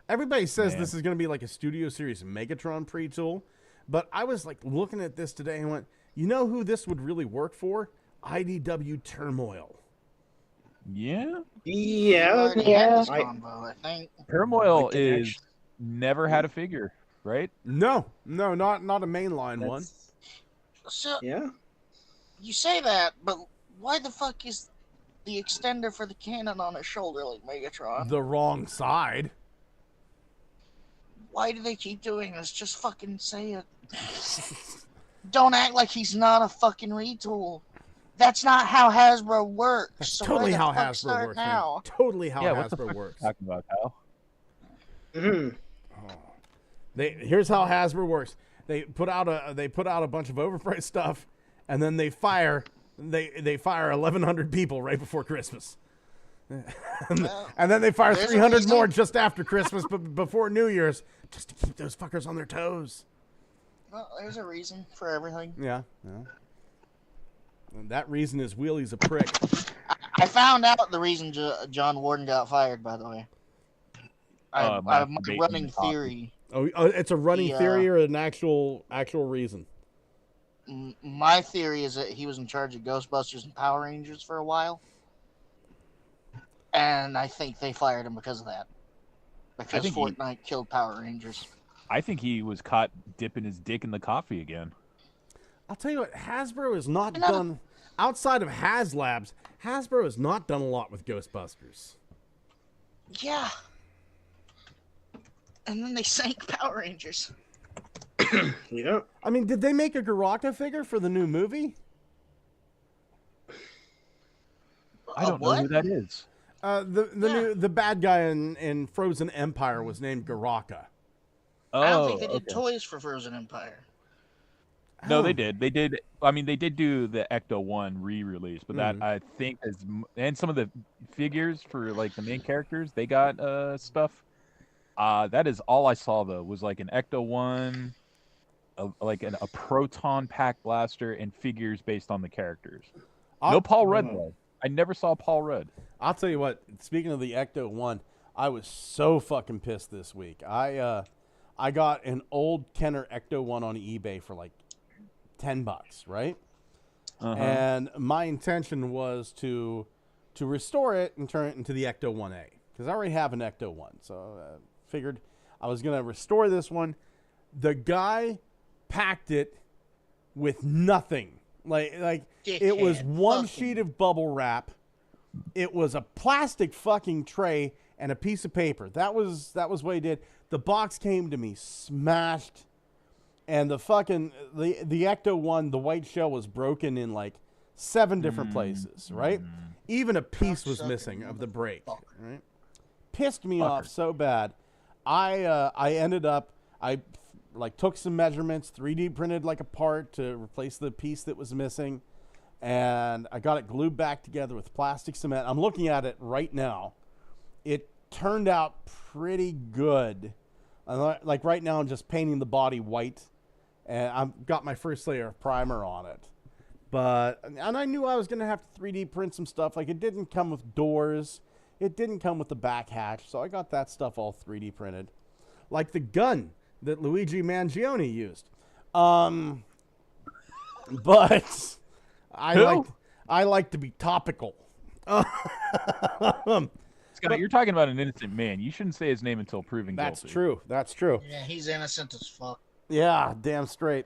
Everybody says Man. this is going to be like a Studio Series Megatron pre-tool, but I was like looking at this today and went, you know who this would really work for? IDW Turmoil. Yeah. Yeah. Yeah. Combo, I think. Turmoil I can is actually- never had a figure, right? No, not a mainline one. That's- So Yeah. you say that, but why the fuck is the extender for the cannon on his shoulder like Megatron? The wrong side. Why do they keep doing this? Just fucking say it. Don't act like he's not a fucking retool. That's not how Hasbro works. That's So totally why the how fuck Hasbro start works. now? Man. Totally how Yeah, what the Hasbro fuck works. are you talking about, Kyle? Mhm. Here's how Hasbro works. They put out a bunch of overpriced stuff, and then they fire 1,100 people right before Christmas. And then they fire There's a 300 reason. more just after Christmas, but before New Year's, just to keep those fuckers on their toes. Well, there's a reason for everything. Yeah. And that reason is Wheelie's a prick. I found out the reason John Warden got fired, by the way. I have my masturbating running in coffee. theory. Oh, it's a running theory or an actual reason? My theory is that he was in charge of Ghostbusters and Power Rangers for a while. And I think they fired him because of that. Because Fortnite killed Power Rangers. I think he was caught dipping his dick in the coffee again. I'll tell you what, Hasbro has not done, outside of HasLabs, Hasbro has not done a lot with Ghostbusters. Yeah. And then they sank Power Rangers. Yeah. I mean, did they make a Garaka figure for the new movie? I don't know who that is. The bad guy in Frozen Empire was named Garaka. Oh, I don't think they did toys for Frozen Empire. No, they did. They did. I mean, they did do the Ecto 1 re-release, but that I think is, and some of the figures for like the main characters, they got stuff. That is all I saw though. Was like an Ecto 1, a proton pack blaster, and figures based on the characters. No Paul Rudd though. I never saw Paul Rudd. I'll tell you what. Speaking of the Ecto 1, I was so fucking pissed this week. I got an old Kenner Ecto 1 on eBay for like $10, right? And my intention was to restore it and turn it into the Ecto 1A because I already have an Ecto 1. So figured I was gonna restore this one. The guy packed it with nothing. Like it was one sheet of bubble wrap. It was a plastic fucking tray and a piece of paper. That was what he did. The box came to me smashed, and the Ecto 1, the white shell was broken in like 7 different places, right? Even a piece was missing of the break, right? Pissed me off so bad. I ended up, I took some measurements, 3D printed like a part to replace the piece that was missing, and I got it glued back together with plastic cement. I'm looking at it right now. It turned out pretty good. Like right now, I'm just painting the body white, and I've got my first layer of primer on it. And I knew I was going to have to 3D print some stuff. Like it didn't come with doors. It didn't come with the back hatch, so I got that stuff all 3D printed. Like the gun that Luigi Mangione used. But I like to be topical. Scott, you're talking about an innocent man. You shouldn't say his name until proven That's guilty. true. That's true. Yeah, he's innocent as fuck. Yeah, damn straight.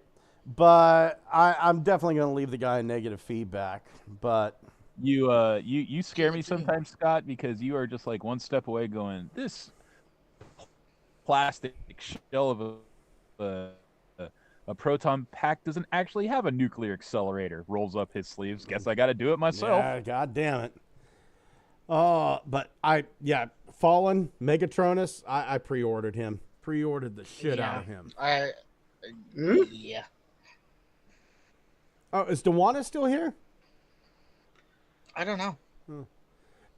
But I'm definitely going to leave the guy a negative feedback. But you scare me sometimes, Scott, because you are just like one step away going, this plastic shell of a proton pack doesn't actually have a nuclear accelerator. Rolls up his sleeves. Guess I got to do it myself. yeah, god damn it. But Fallen Megatronus, I pre-ordered him. Pre-ordered the shit out of him. Yeah. Oh, is Dewana still here? I don't know.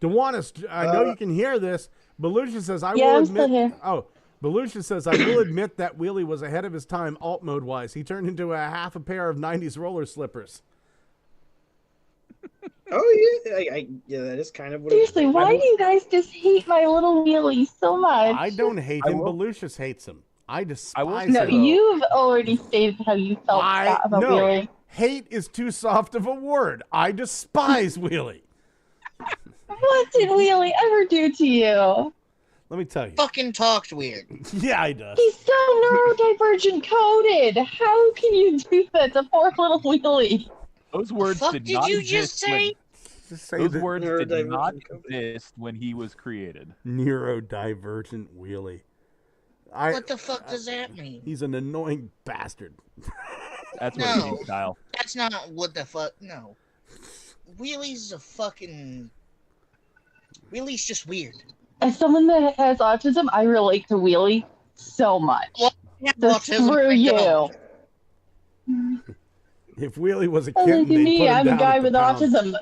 Dewana, I know you can hear this. Belushi says, I'm will still admit. here. Oh, Belushi says, I will admit that Wheelie was ahead of his time alt mode wise. He turned into half a pair of 90s roller slippers. Oh yeah, yeah, that is kind of what. Seriously, why do you guys just hate my little wheelie so much? I don't hate him. Belushi hates him. I despise No, him. you've already stated how you felt Scott, about Wheelie. Hate is too soft of a word. I despise Wheelie. What did Wheelie ever do to you? Let me tell you. Fucking talked weird. Yeah, he does. He's so neurodivergent coded. How can you do that to poor little Wheelie? Those words did Did not you exist just say? Those words did not exist when he was created. Neurodivergent Wheelie. What the fuck does that mean? He's an annoying bastard. That's what it means, Kyle. That's not what the fuck. No. Wheelie's a fucking. Wheelie's just weird. as someone that has autism, I relate to Wheelie so much. Well, yeah, So autism, screw I you. don't. If Wheelie was a Oh, kitten, look at they'd me. put him I'm a down guy at the with pound. autism.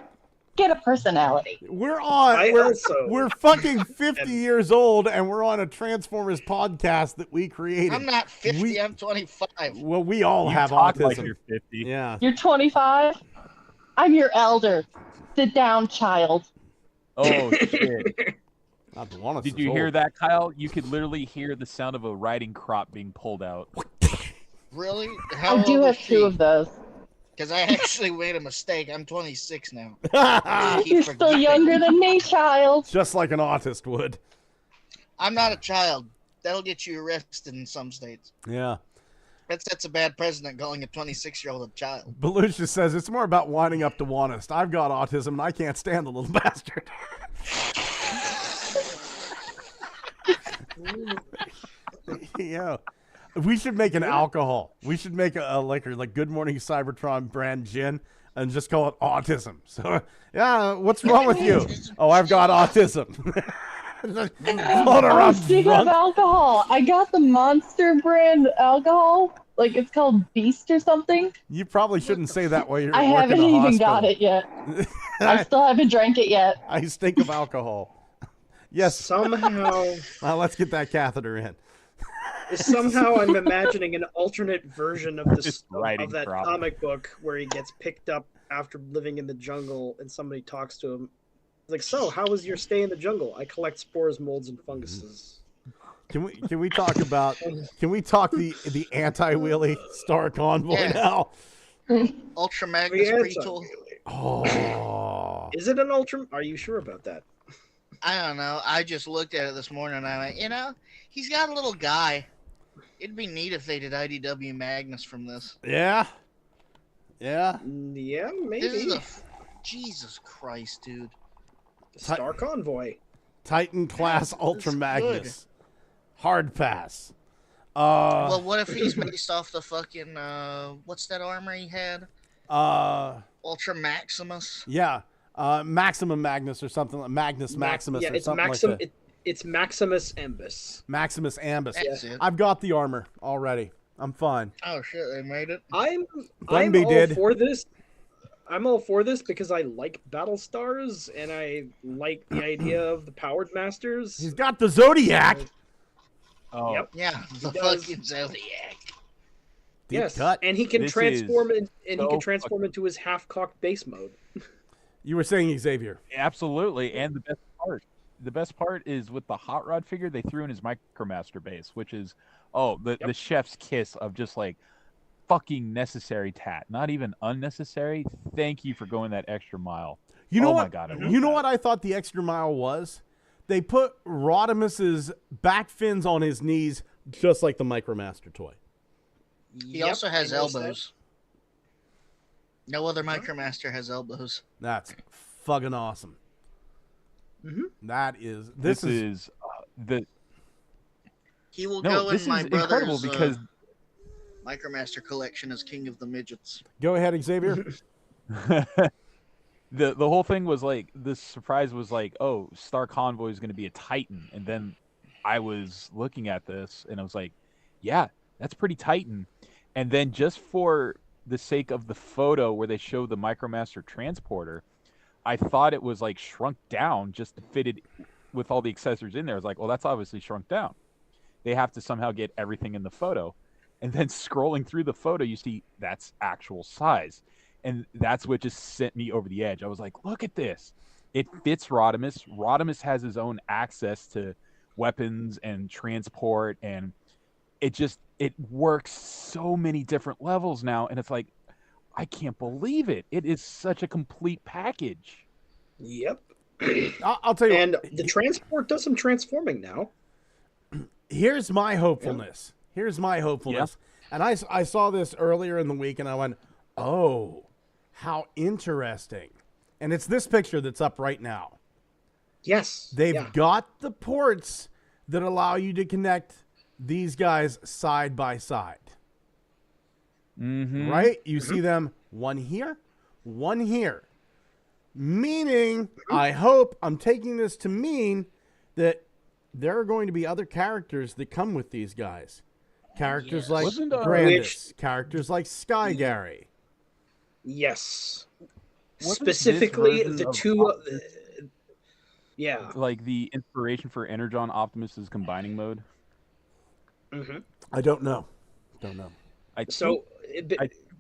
Get a personality. We're fucking 50 years old, and we're on a Transformers podcast that we created. I'm not 50. I'm 25. Well, we all You have talk autism. like you're 50. Yeah. You're 25? I'm your elder. Sit down, child. Oh shit! Did you hear that, Kyle? You could literally hear the sound of a riding crop being pulled out. Really? I do have two of those. Because I actually made a mistake. I'm 26 now. You're still younger than me, child. Just like an autist would. I'm not a child. That'll get you arrested in some states. Yeah. That sets a bad precedent calling a 26-year-old a child. Belushi says it's more about winding up to Wanist. I've got autism and I can't stand the little bastard. Yeah. We should make an alcohol. We should make a liquor like Good Morning Cybertron brand gin and just call it autism. So, yeah, what's wrong with you? Oh, I've got autism. Speaking of alcohol, I got the Monster brand alcohol. Like, it's called Beast or something. You probably shouldn't say that while you're I working haven't the even hospital. got it yet. I still haven't drank it yet. I stink of alcohol. Yes. Somehow. Let's get that catheter in. Somehow I'm imagining an alternate version of this writing of that problem. comic book where he gets picked up after living in the jungle and somebody talks to him. Like, so how was your stay in the jungle? I collect spores, molds, and funguses. Can we talk about the anti-wheelie Star Convoy now? Ultra Magnus The Pre-Tool. Oh. Is it an ultra? Are you sure about that? I don't know. I just looked at it this morning and I went, he's got a little guy. It'd be neat if they did IDW Magnus from this. Yeah. Yeah. Yeah, maybe. This is Jesus Christ, dude. Star Convoy. Titan class Ultra is Magnus. Hard pass. Well, what if he's based off the fucking what's that armor he had? Ultra Maximus. Yeah. Maximum Magnus or something like Magnus Maximus or something like that. It's Maximus Ambus. Maximus Ambus. That's it. I've got the armor already. I'm fine. Oh shit, they made it. I'm Glenby all did. for this. I'm all for this because I like battle stars and I like the idea of the powered masters. He's got the Zodiac. Oh, Yep. Yeah, the He does. fucking Zodiac. Deep Yes, cut. and he can This transform is and he so can transform into his half-cocked base mode. You were saying Xavier. absolutely. And the best part is with the hot rod figure they threw in his Micromaster base, which is the chef's kiss of just like fucking necessary tat, not even unnecessary. Thank you for going that extra mile. You know Oh what? my God, I love you know that. what I thought the extra mile was? They put Rodimus's back fins on his knees, just like the Micromaster toy. He also has I noticed elbows. No other Micromaster has elbows. That's fucking awesome. Mhm. That is. This is the He will no. go This in my is incredible brother's because Micromaster collection as King of the Midgets. Go ahead, Xavier. the whole thing was like the surprise was like, oh, Star Convoy is going to be a Titan, and then I was looking at this and I was like, yeah, that's pretty Titan. And then just for the sake of the photo where they show the Micromaster transporter, I thought it was like shrunk down just to fit it with all the accessories in there. I was like, well, that's obviously shrunk down. They have to somehow get everything in the photo. And then scrolling through the photo, you see that's actual size. And that's what just sent me over the edge. I was like, look at this. It fits Rodimus. Rodimus has his own access to weapons and transport, and it works so many different levels now. And it's like, I can't believe it. It is such a complete package. Yep. I'll tell you. And the transport does some transforming now. Here's my hopefulness. Here's my hopefulness. And I saw this earlier in the week, and I went, oh, how interesting. And it's this picture that's up right now. Yes. They've got the ports that allow you to connect these guys side by side. Mm-hmm. Right? You see them one here, one here. Meaning, I hope I'm taking this to mean that there are going to be other characters that come with these guys. Characters like Wasn't, Grandis, characters like Sky Gary. Yes. Wasn't Specifically, this the version two. of Yeah. like the inspiration for Energon Optimus's combining mode. Mm-hmm. I don't know. Don't know. I So,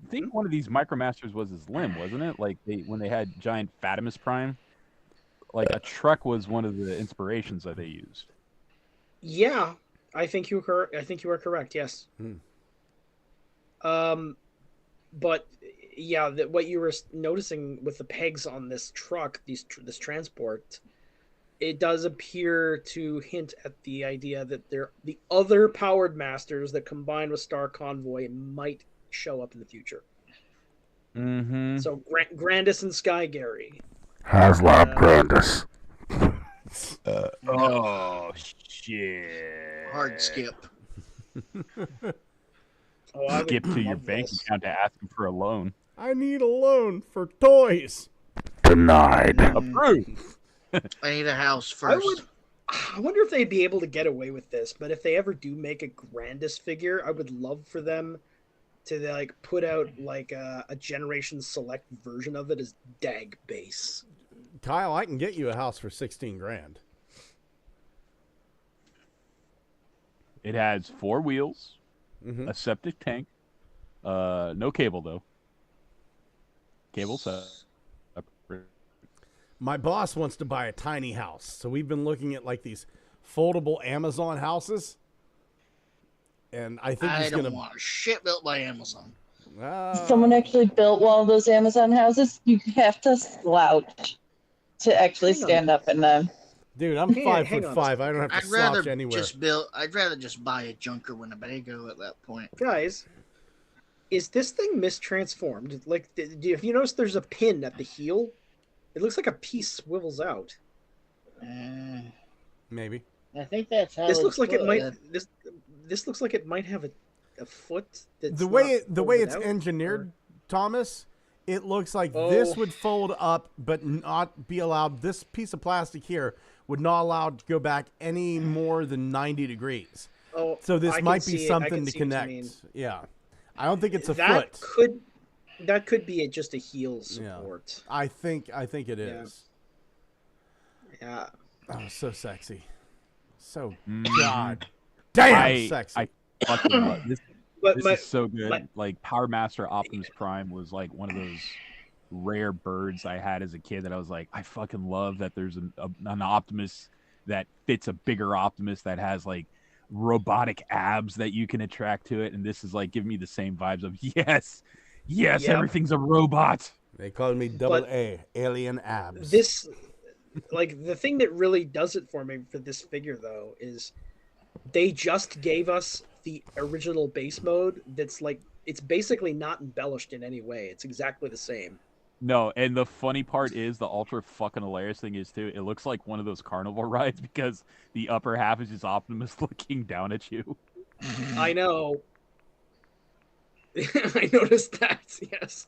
think one of these Micromasters was his limb, wasn't it? Like when they had giant Fatimus Prime, like a truck was one of the inspirations that they used. yeah, I think you are correct. Yes. But yeah, what you were noticing with the pegs on this truck, this transport, it does appear to hint at the idea that the other powered masters that combined with Star Convoy might show up in the future. Mm-hmm. So Grandis and Sky Gary. HasLab Grandis. Oh shit! Hard skip. Oh, I would Skip to your love bank this. account to ask him for a loan. I need a loan for toys. Denied. Approved. I need a house I first. wonder if they'd be able to get away with this, but if they ever do make a Grandis figure, I would love for them to like put out like a Generation Select version of it as DAG base. Kyle, I can get you a house for 16 grand. It has 4 wheels, Mm-hmm. a septic tank, no cable though. Cable set. My boss wants to buy a tiny house, so we've been looking at like these foldable Amazon houses, and I think I he's don't gonna. want shit built by Amazon. Someone actually built one of those Amazon houses. You have to slouch to actually Hang on. stand up in them. Dude, I'm Hang 5'5". on. I don't have to I'd slouch rather anywhere. I'd rather just buy a junker Winnebago at that point. Guys, is this thing mistransformed? Like, if you notice, there's a pin at the heel. It looks like a piece swivels out. Maybe. I think that's how This looks like it might. would. This looks like it might have a foot. That's The way not it's folded out, engineered, Thomas, it looks like Oh. this would fold up, but not be allowed. This piece of plastic here would not allow it to go back any more than 90 degrees. Oh, So this I can might be see it. I something can to see what you connect. mean. Yeah, I don't think it's a That foot. could be just a heel support. I think it is. Yeah. Oh, so sexy. So Mhm. god damn sexy. I fucking love this. But This is so good. Like Power Master Optimus Prime was like one of those rare birds I had as a kid that I was like, I fucking love that there's an Optimus that fits a bigger Optimus that has like robotic abs that you can attract to it, and this is like giving me the same vibes of yes, Yep. everything's a robot. They call me double But A, alien abs. this, like, the thing that really does it for me for this figure, though, is they just gave us the original base mode that's like, it's basically not embellished in any way. It's exactly the same. No, and the funny part is the ultra fucking hilarious thing is too. It looks like one of those carnival rides because the upper half is just Optimus looking down at you. I know. I noticed that, yes.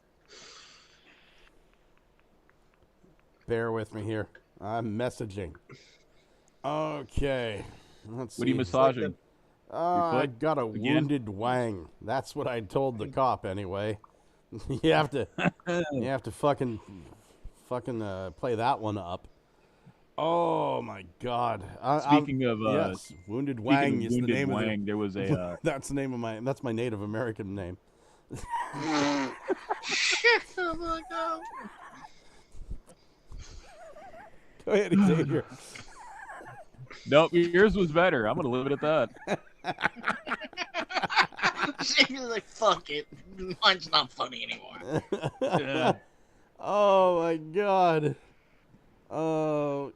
Bear with me here. I'm messaging. Okay. Let's see. What are you massaging? I foot? got a Again? wounded wang. That's what I told the cop anyway. you have to fucking play that one up. Oh my god. Speaking of yes, wounded wang is the Wounded name Wang, of the there was a that's the name of that's my Native American name. Shit! Oh my god! Go ahead, Xavier. nope, yours was better. I'm gonna leave it at that. You're like, fuck it. Mine's not funny anymore. Yeah. Oh my god. Oh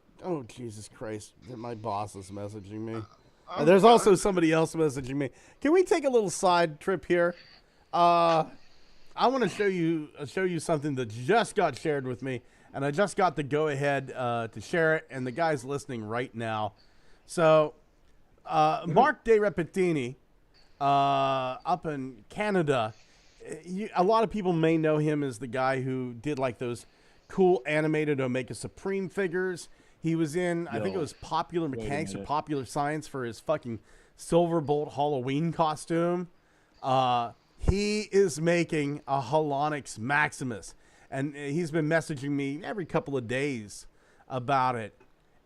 Jesus Christ. My boss is messaging me. There's also somebody else messaging me. Can we take a little side trip here? I want to show you something that just got shared with me, and I just got the go ahead to share it, and the guy's listening right now. So, Mark De Repetini, up in Canada, a lot of people may know him as the guy who did like those cool animated Omega Supreme figures. He was in, I think it was Popular Mechanics or Popular Science for his fucking Silverbolt Halloween costume. He is making a Halonix Maximus, and he's been messaging me every couple of days about it.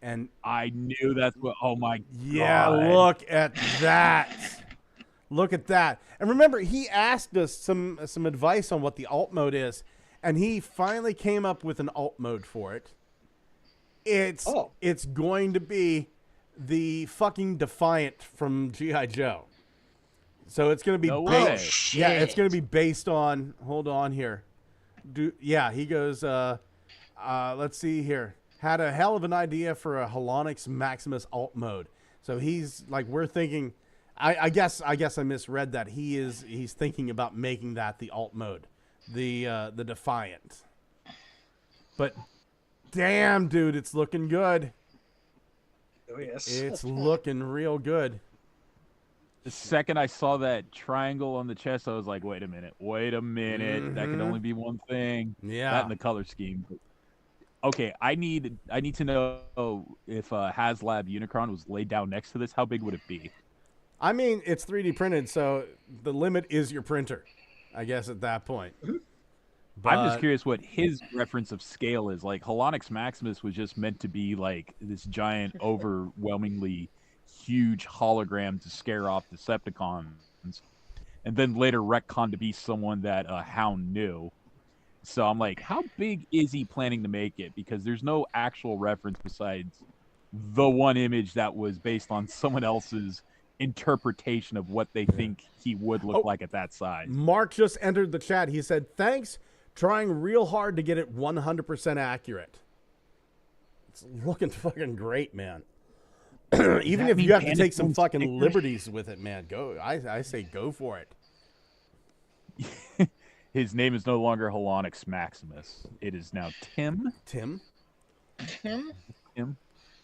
And I knew that's what. Oh my yeah, God. look at that. Look at that. And remember, he asked us some advice on what the alt mode is, and he finally came up with an alt mode for it. It's going to be the fucking Defiant from G.I. Joe. So it's going to be it's going to be based on, hold on here. He goes, let's see here. Had a hell of an idea for a Halonix Maximus alt mode. So he's like, we're thinking, I guess I misread that. He's thinking about making that the alt mode, the Defiant. But damn, dude, it's looking good. Oh yes, it's looking real good. The second I saw that triangle on the chest, I was like, wait a minute. Mm-hmm. That could only be one thing. Yeah. That and the color scheme. Okay, I need to know if HasLab Unicron was laid down next to this. How big would it be? I mean, it's 3D printed, so the limit is your printer, I guess, at that point. But I'm just curious what his reference of scale is. Like, Halonix Maximus was just meant to be like this giant, overwhelmingly huge hologram to scare off Decepticons, and then later retconned to be someone that Hound knew. So I'm like, how big is he planning to make it? Because there's no actual reference besides the one image that was based on someone else's interpretation of what they think he would look like at that size. Mark just entered the chat. He said, thanks, trying real hard to get it 100% accurate. It's looking fucking great, man. Even if you have to take some fucking liberties with it, man, go. I say go for it. His name is no longer Halonix Maximus. It is now Tim. Tim. Tim.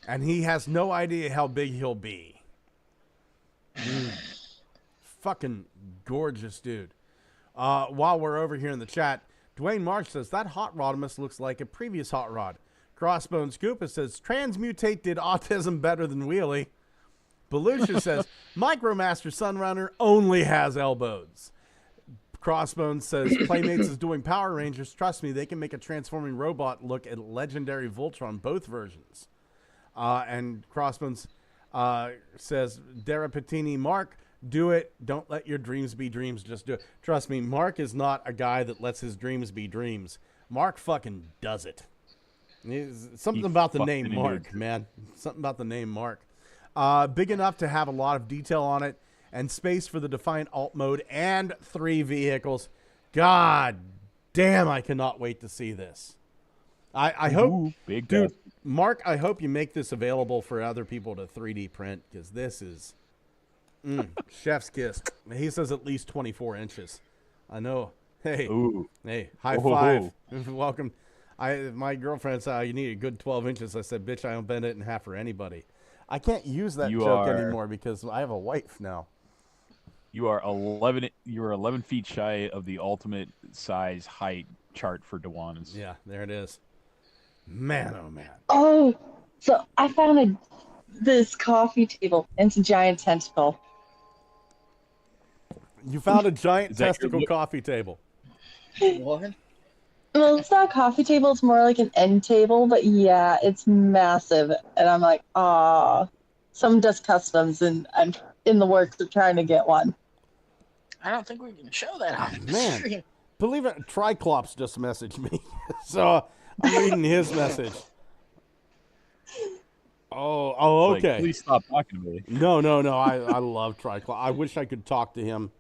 And he has no idea how big he'll be. Fucking gorgeous, dude. While we're over here in the chat, Dwayne March says, that Hot Rodimus looks like a previous Hot Rod. Crossbones Koopa says, Transmutate did autism better than Wheelie. Belucia says, Micromaster Sunrunner only has elbows. Crossbones says, Playmates is doing Power Rangers. Trust me, they can make a transforming robot look at legendary Voltron, both versions. And Crossbones says, Derapatini, Mark, do it. Don't let your dreams be dreams. Just do it. Trust me, Mark is not a guy that lets his dreams be dreams. Mark fucking does it. Something about the name Mark, man. Something about the name Mark. Big enough to have a lot of detail on it. And space for the Defiant alt mode and 3 vehicles. God damn, I cannot wait to see this. I hope, dude, Mark, I hope you make this available for other people to 3D print, because this is chef's kiss. He says at least 24 inches. I know. Hey, hey, high five. Welcome. My girlfriend said, you need a good 12 inches. I said, bitch, I don't bend it in half for anybody. I can't use that joke anymore because I have a wife now. You are 11 feet shy of the ultimate size height chart for Dewan's. Yeah, there it is. Man, oh man. Oh, so I found this coffee table, and it's a giant tentacle. You found a giant testicle coffee table. What? Well, it's not a coffee table, it's more like an end table, but yeah, it's massive. And I'm like, someone does customs, and I'm in the works of trying to get one. I don't think we can show that on the Man, stream. believe it, Triclops just messaged me. So I'm reading his message. Oh, okay. Like, please stop talking to me. No. I love Triclops. I wish I could talk to him.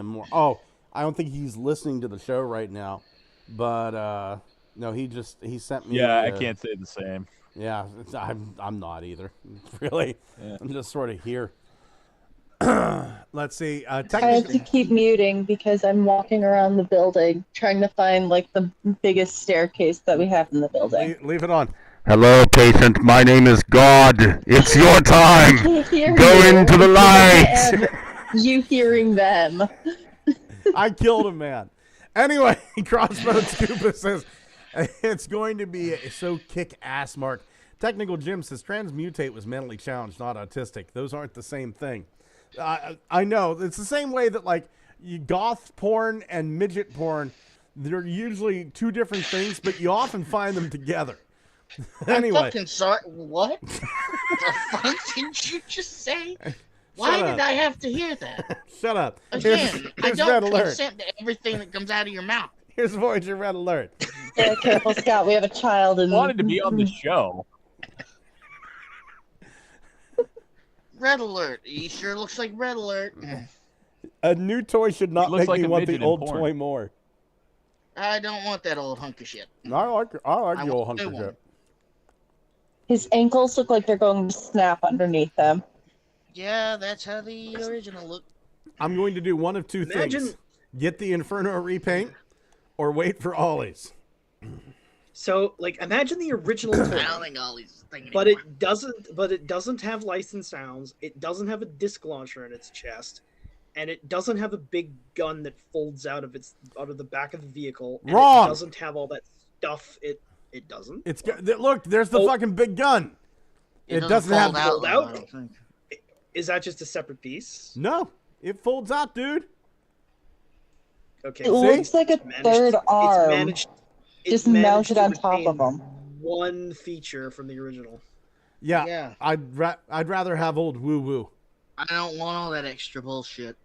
More. Oh, I don't think he's listening to the show right now. But no, he sent me. Yeah, I can't say the same. Yeah, I'm not either. Really, yeah. I'm just sort of here. Let's see. I have to keep muting because I'm walking around the building trying to find like the biggest staircase that we have in the building. Leave it on. Hello, patient. My name is God. It's your time. Go into the light. You hearing them? I killed a man. Anyway, Crossbones Koopa says, It's going to be so kick-ass, Mark. Technical Jim says transmutate was mentally challenged, not autistic. Those aren't the same thing. I know. It's the same way that, like, goth porn and midget porn, they're usually two different things, but you often find them together. Anyway. I'm fucking sorry. What? The fuck did you just say? Why did I have to hear that? Shut up. Again, here's I Red don't Alert. consent to everything that comes out of your mouth. Here's Voyager Red Alert. Yeah, careful, Scott. We have a child in. Wanted to be on the show. Red Alert. He sure looks like Red Alert. A new toy should not looks make like me a want the midget in old porn. toy more. I don't want that old hunk of shit. I like the old want hunk a of new shit. one. His ankles look like they're going to snap underneath them. Yeah, that's how the original looked. I'm going to do one of two things. Get the Inferno repaint or wait for Ollie's. So, like, imagine the original toy. I don't think Ollie's thinking But anymore. it doesn't have licensed sounds. It doesn't have a disc launcher in its chest, and it doesn't have a big gun that folds out of the back of the vehicle. And Wrong. It doesn't have all that stuff. It doesn't. It's look. There's the fucking big gun. It doesn't have fold out. I don't think. Is that just a separate piece? No, it folds out, dude. Okay. It looks like a third arm. Just mounted on top of them. One feature from the original. Yeah. I'd rather have old woo woo. I don't want all that extra bullshit.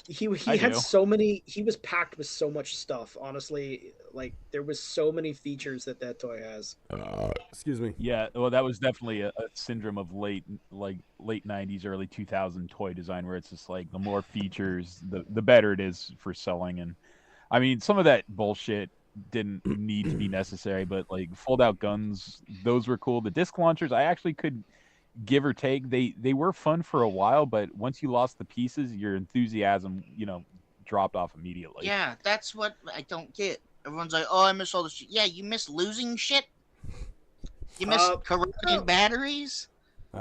He I had do. so many. He was packed with so much stuff. Honestly, like there was so many features that toy has. Excuse me. Yeah, well, that was definitely a syndrome of late 90s, early 2000 toy design, where it's just like the more features, the better it is for selling. And I mean, some of that bullshit didn't need to be necessary, but like fold out guns, those were cool. The disc launchers, I actually could give or take. They were fun for a while, but once you lost the pieces, your enthusiasm, dropped off immediately. Yeah, that's what I don't get. Everyone's like, "Oh, I miss all this shit." Yeah, you miss losing shit. You miss corroded batteries.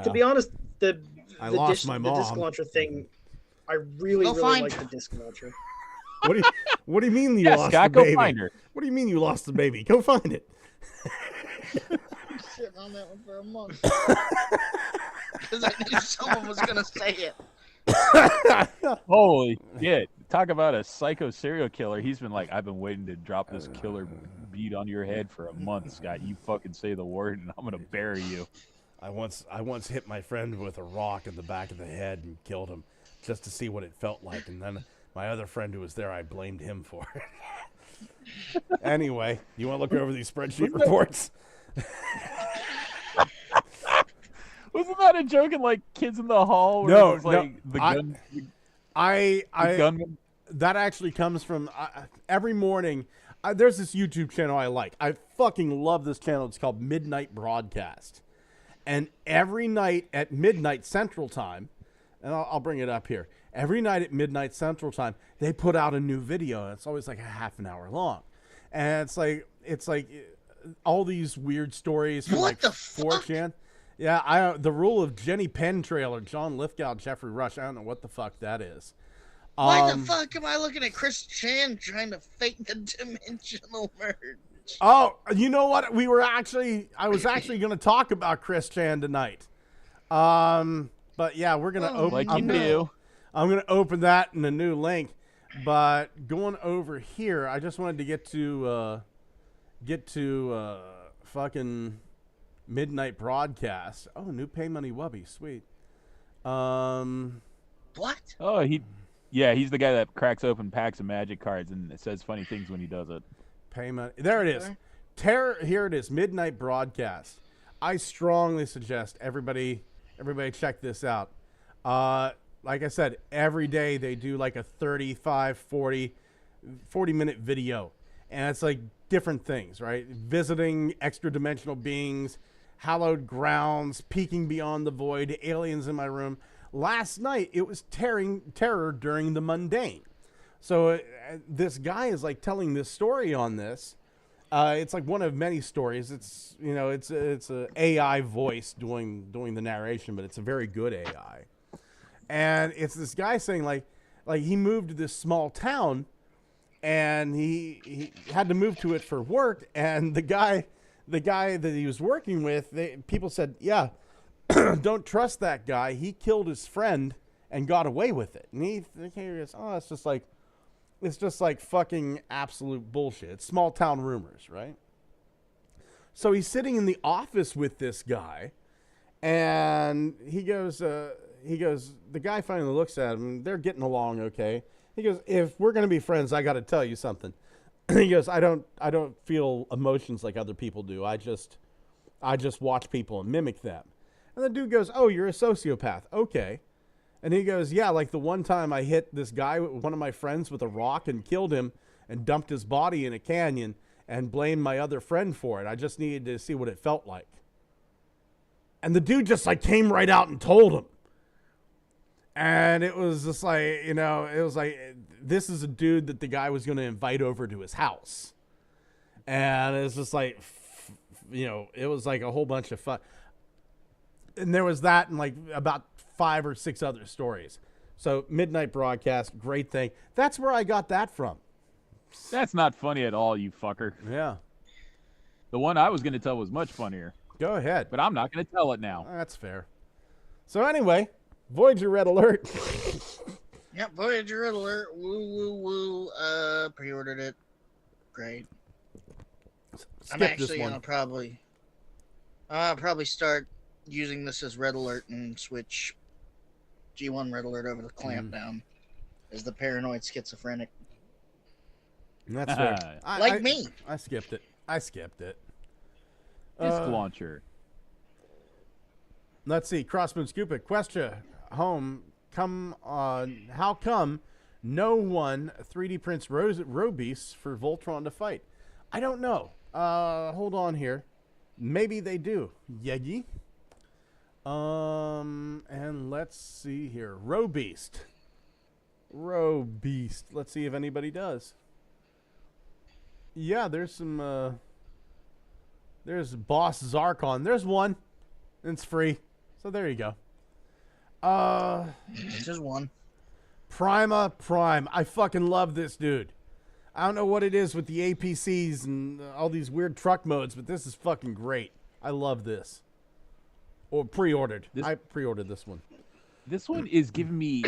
To be honest, the lost my the disc mom. launcher thing, I really like the disc launcher. What do you mean you Yeah, lost Scott, the baby? go find her. What do you mean you lost the baby? Go find it. Sitting on that one for a month because I knew someone was gonna say it. Holy shit. Talk about a psycho serial killer. He's been like, I've been waiting to drop this killer beat on your head for a month, Scott. You fucking say the word and I'm gonna bury you. I once hit my friend with a rock in the back of the head and killed him just to see what it felt like, and then my other friend who was there, I blamed him for it. Anyway, you want to look over these spreadsheet reports? Wasn't that a joke in like Kids in the Hall? Where No, it was, like, the gun. gunman? That actually comes from every morning. There's this YouTube channel I like. I fucking love this channel. It's called Midnight Broadcast, and every night at midnight Central Time, and I'll bring it up here. Every night at midnight Central Time, they put out a new video. And it's always like a half an hour long, and it's like all these weird stories from like 4chan. Yeah, the rule of Jenny Penn trailer, John Lithgow, Jeffrey Rush. I don't know what the fuck that is. Why the fuck am I looking at Chris Chan trying to fake the dimensional merge? Oh, you know what? I was actually going to talk about Chris Chan tonight. But yeah, we're going to open. I'm going to open that in a new link. But going over here, I just wanted to get to fucking Midnight Broadcast. Oh, new Pay Money Wubby, sweet. What? Oh, he's the guy that cracks open packs of magic cards and it says funny things when he does it. Pay money. There it is. Here it is. Midnight Broadcast. I strongly suggest everybody check this out. Like I said, every day they do like a 35, 40 minute video. And it's like different things, right? Visiting extra dimensional beings, hallowed grounds, peeking beyond the void, aliens in my room. Last night, it was terror during the mundane. So this guy is like telling this story on this. It's like one of many stories. It's a AI voice doing the narration, but it's a very good AI. And it's this guy saying like he moved to this small town, and he had to move to it for work. And the guy that he was working with, people said, yeah, don't trust that guy. He killed his friend and got away with it. And he goes, oh, it's just like fucking absolute bullshit. It's small town rumors, right? So he's sitting in the office with this guy, and he goes, the guy finally looks at him, and they're getting along okay. He goes, if we're going to be friends, I got to tell you something. He goes, I don't feel emotions like other people do. I just watch people and mimic them. And the dude goes, oh, you're a sociopath. Okay. And he goes, yeah, like the one time I hit this guy, one of my friends, with a rock and killed him and dumped his body in a canyon and blamed my other friend for it. I just needed to see what it felt like. And the dude just like came right out and told him. And it was just like, it was like, this is a dude that the guy was going to invite over to his house. And it's just like, it was like a whole bunch of fun. And there was that and like about 5 or 6 other stories. So Midnight Broadcast, great thing. That's where I got that from. That's not funny at all, you fucker. Yeah. The one I was going to tell was much funnier. Go ahead. But I'm not going to tell it now. That's fair. So anyway, Voyager Red Alert. Yep, Voyager Red Alert. Woo, woo, woo. Pre-ordered it. Great. I'm actually going to probably start using this as Red Alert and switch G1 Red Alert over to Clampdown as the paranoid schizophrenic. That's fair. Me. I skipped it. Disk launcher. Let's see. Crossman Scoopit. Question. Home. Come on. How come no one 3D prints row beasts for Voltron to fight? I don't know. Hold on here. Maybe they do. Yegi. And let's see here. Row Beast. Let's see if anybody does. Yeah, there's some, there's Boss Zarkon. There's one. It's free. So there you go. Just one. Prima Prime. I fucking love this dude. I don't know what it is with the APCs and all these weird truck modes, but this is fucking great. I love this. Or pre-ordered. I pre-ordered this one. This one is giving me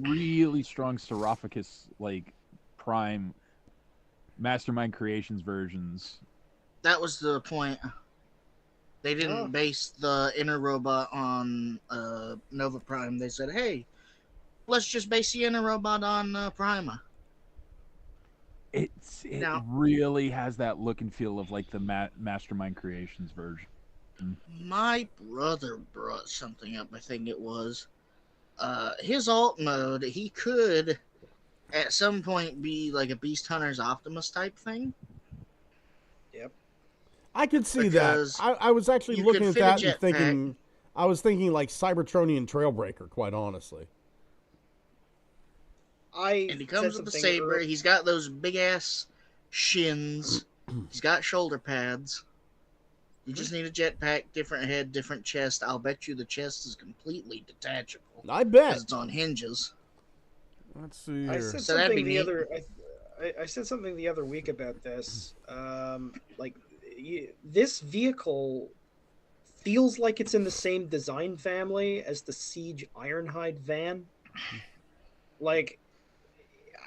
really strong Seraphicus, like, Prime Mastermind Creations versions. That was the point. They didn't base the inner robot on Nova Prime. They said, hey, let's just base the inner robot on Prima. It really has that look and feel of like the Mastermind Creations version. My brother brought something up, I think it was. His alt mode, he could at some point be like a Beast Hunter's Optimus type thing. Yep. I could see that. I was actually looking at that and thinking, I was thinking like Cybertronian Trailbreaker, quite honestly. And he comes with a saber. He's got those big ass shins. He's got shoulder pads. You just need a jetpack, different head, different chest. I'll bet you the chest is completely detachable. I bet. Because it's on hinges. Let's see here. I said something the other. I said something the other week about this. This vehicle feels like it's in the same design family as the Siege Ironhide van. Like,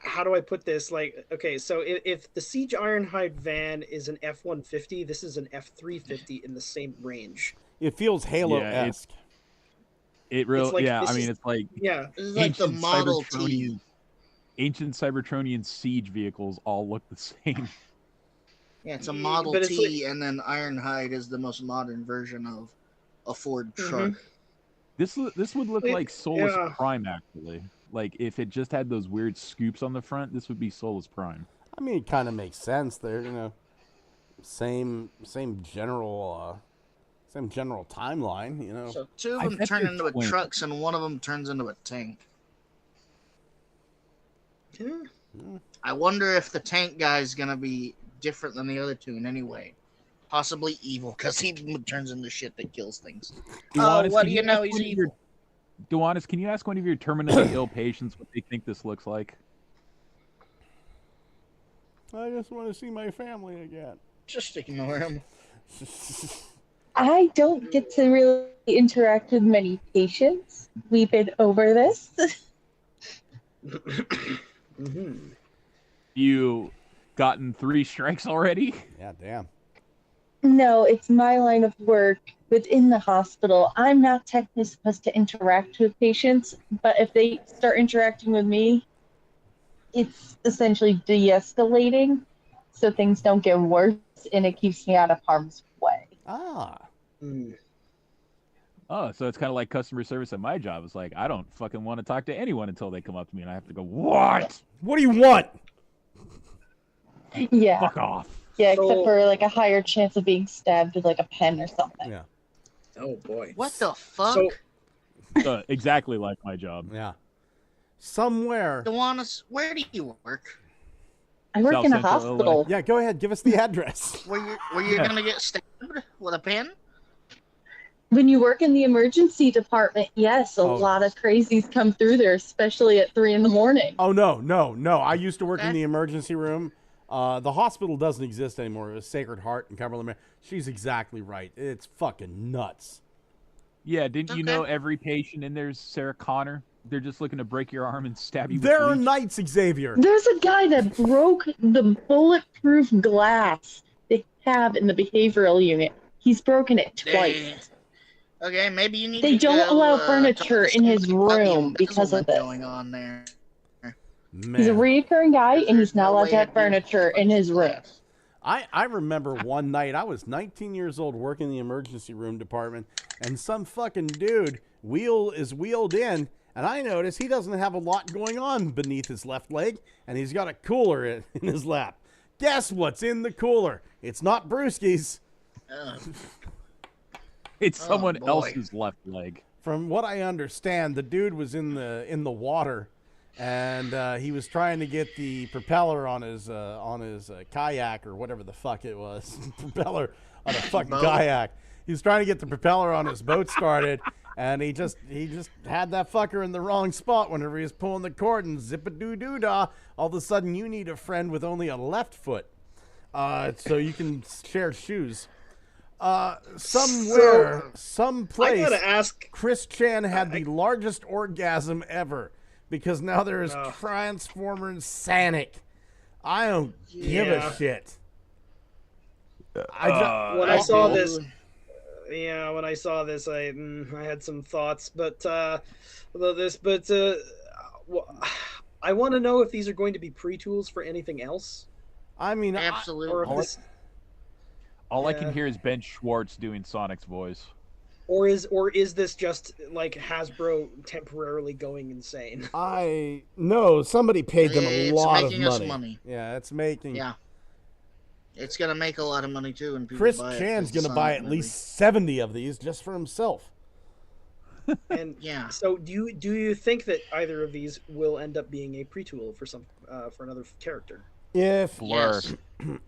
how do I put this? Like, okay, so if the Siege Ironhide van is an F-150, this is an F-350 in the same range. It feels Halo-esque. It really, it's like it's like the Model T. Ancient Cybertronian siege vehicles all look the same. Yeah, it's a Model T, and then Ironhide is the most modern version of a Ford truck. This would look like Solus Prime, actually. Like, if it just had those weird scoops on the front, this would be Solus Prime. I mean, it kind of makes sense. They're, same general timeline, So 2 of them turn into trucks, and 1 of them turns into a tank. Yeah. I wonder if the tank guy is going to be different than the other 2 in any way. Possibly evil, because he turns into shit that kills things. What do you know? He's evil. Duanis, can you ask one of your terminally ill patients what they think this looks like? I just want to see my family again. Just ignore him. I don't get to really interact with many patients. We've been over this. You gotten 3 strikes already? Yeah, damn. No, it's my line of work within the hospital. I'm not technically supposed to interact with patients, but if they start interacting with me, it's essentially de-escalating, so things don't get worse, and it keeps me out of harm's way. Ah. Oh, so it's kind of like customer service at my job. It's like, I don't fucking want to talk to anyone until they come up to me, and I have to go, what? What do you want? Yeah. Fuck off. Yeah, except for like a higher chance of being stabbed with like a pen or something. Yeah. Oh boy. What the fuck? Exactly like my job. Yeah. Somewhere. Dewanis, where do you work? I work South in a Central hospital. Yeah, go ahead. Give us the address. Were you gonna get stabbed with a pen? When you work in the emergency department, yes, a lot of crazies come through there, especially at 3 a.m. Oh, no. I used to work in the emergency room. The hospital doesn't exist anymore. It was Sacred Heart in Cumberland. She's exactly right. It's fucking nuts. Yeah, didn't you know every patient in there's Sarah Connor? They're just looking to break your arm and stab you. There are with bleach. nights, Xavier. There's a guy that broke the bulletproof glass they have in the behavioral unit. He's broken it twice. Okay, maybe you need They to don't go, allow talk furniture to in his somebody about the room because of embezzlement this. going on there. Man. He's a reoccurring guy, and he's not allowed to have way furniture in his room. I remember one night, I was 19 years old working in the emergency room department, and some fucking dude is wheeled in, and I notice he doesn't have a lot going on beneath his left leg, and he's got a cooler in his lap. Guess what's in the cooler? It's not Brewski's. It's someone else's left leg. From what I understand, the dude was in the water, and he was trying to get the propeller on his kayak or whatever the fuck it was. Propeller on a fucking kayak. He was trying to get the propeller on his boat started, and he just had that fucker in the wrong spot whenever he was pulling the cord, and zip-a-doo-doo-dah. All of a sudden, you need a friend with only a left foot, so you can share shoes. Someplace, I gotta ask. Chris Chan had the largest orgasm ever because now there is Transformers Sonic. I don't give a shit. When I saw this, I had some thoughts, about this. But I want to know if these are going to be pre-tools for anything else. I mean, absolutely. All I can hear is Ben Schwartz doing Sonic's voice. Or is this just like Hasbro temporarily going insane? I know somebody paid them a lot of making us money. Yeah, it's making. Yeah, it's gonna make a lot of money too. And people Chris buy Chan's gonna Sonic buy at movie. least 70 of these just for himself. And yeah. So do you think that either of these will end up being a pre-tool for for another character? If Blur,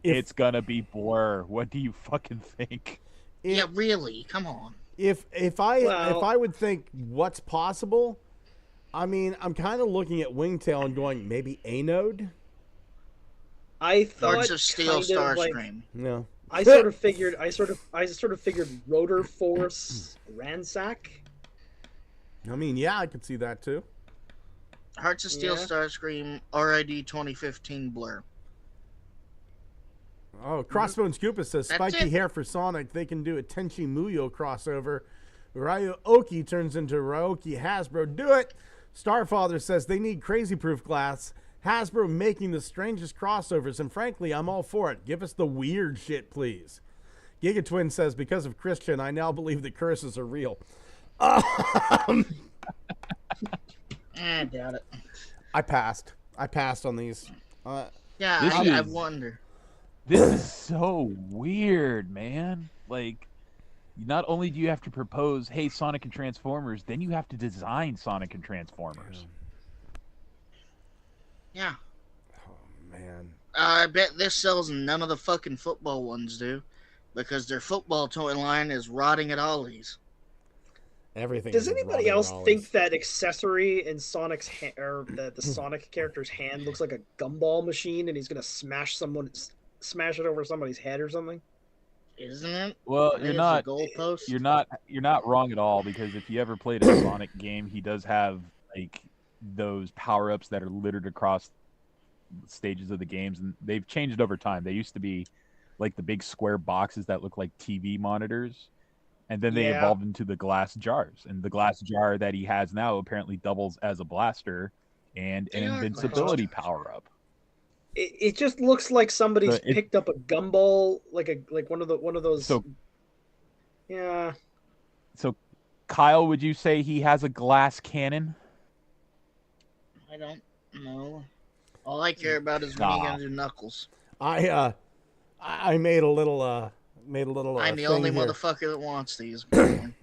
it's gonna be Blur. What do you fucking think? Yeah, really? Come on. If I would think what's possible, I mean, I'm kind of looking at Wingtail and going maybe Anode. I thought Hearts of Steel Starscream. No. I sort of figured Rotor Force Ransack. I mean, yeah, I could see that too. Hearts of Steel Yeah. Starscream RID 2015 Blur. Oh, Crossbones Koopa says That's spiky it. hair for Sonic. They can do a Tenchi Muyo crossover. Ryoki turns into Ryoki Hasbro. Do it. Starfather says they need crazy proof glass. Hasbro making the strangest crossovers, and frankly, I'm all for it. Give us the weird shit, please. Gigatwin says because of Christian, I now believe the curses are real. I doubt it. I passed on these. Yeah, This I is- wonder. This is so weird, man. Like, not only do you have to propose, hey, Sonic and Transformers, then you have to design Sonic and Transformers. Yeah. Man. I bet this sells and none of the fucking football ones do. Because their football toy line is rotting at Ollie's. Everything. Does is a anybody brother else always. think that accessory in Sonic's or the Sonic character's hand looks like a gumball machine, and he's gonna smash it over somebody's head or something? Isn't it? Well, I think you're it's not. a goalpost. You're not wrong at all, because if you ever played a Sonic game, he does have like those power-ups that are littered across stages of the games, and they've changed over time. They used to be like the big square boxes that look like TV monitors, and then they Yeah. evolved into the glass jars. And the glass jar that he has now apparently doubles as a blaster and an They are invincibility glass jars. power-up. It just looks like somebody's But it- picked up a gumball, like one of those. So- yeah, So, Kyle, would you say he has a glass cannon? I don't know. All I care about is when Nah. you gonna do Knuckles. I made a little I'm the thing only here. motherfucker that wants these.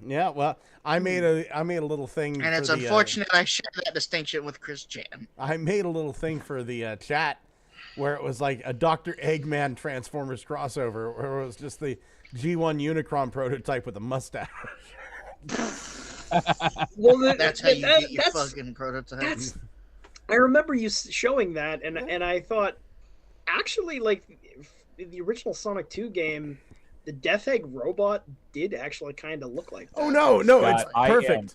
Yeah, well, I made a little thing. And it's for the, unfortunate I share that distinction with Chris Chan. I made a little thing for the chat where it was like a Dr. Eggman Transformers crossover, where it was just the G1 Unicron prototype with a mustache. well, That's how you get your fucking prototype. I remember you showing that, and I thought, actually, like in the original Sonic 2 game, the Death Egg robot did actually kind of look like that. Oh no, Scott, it's perfect.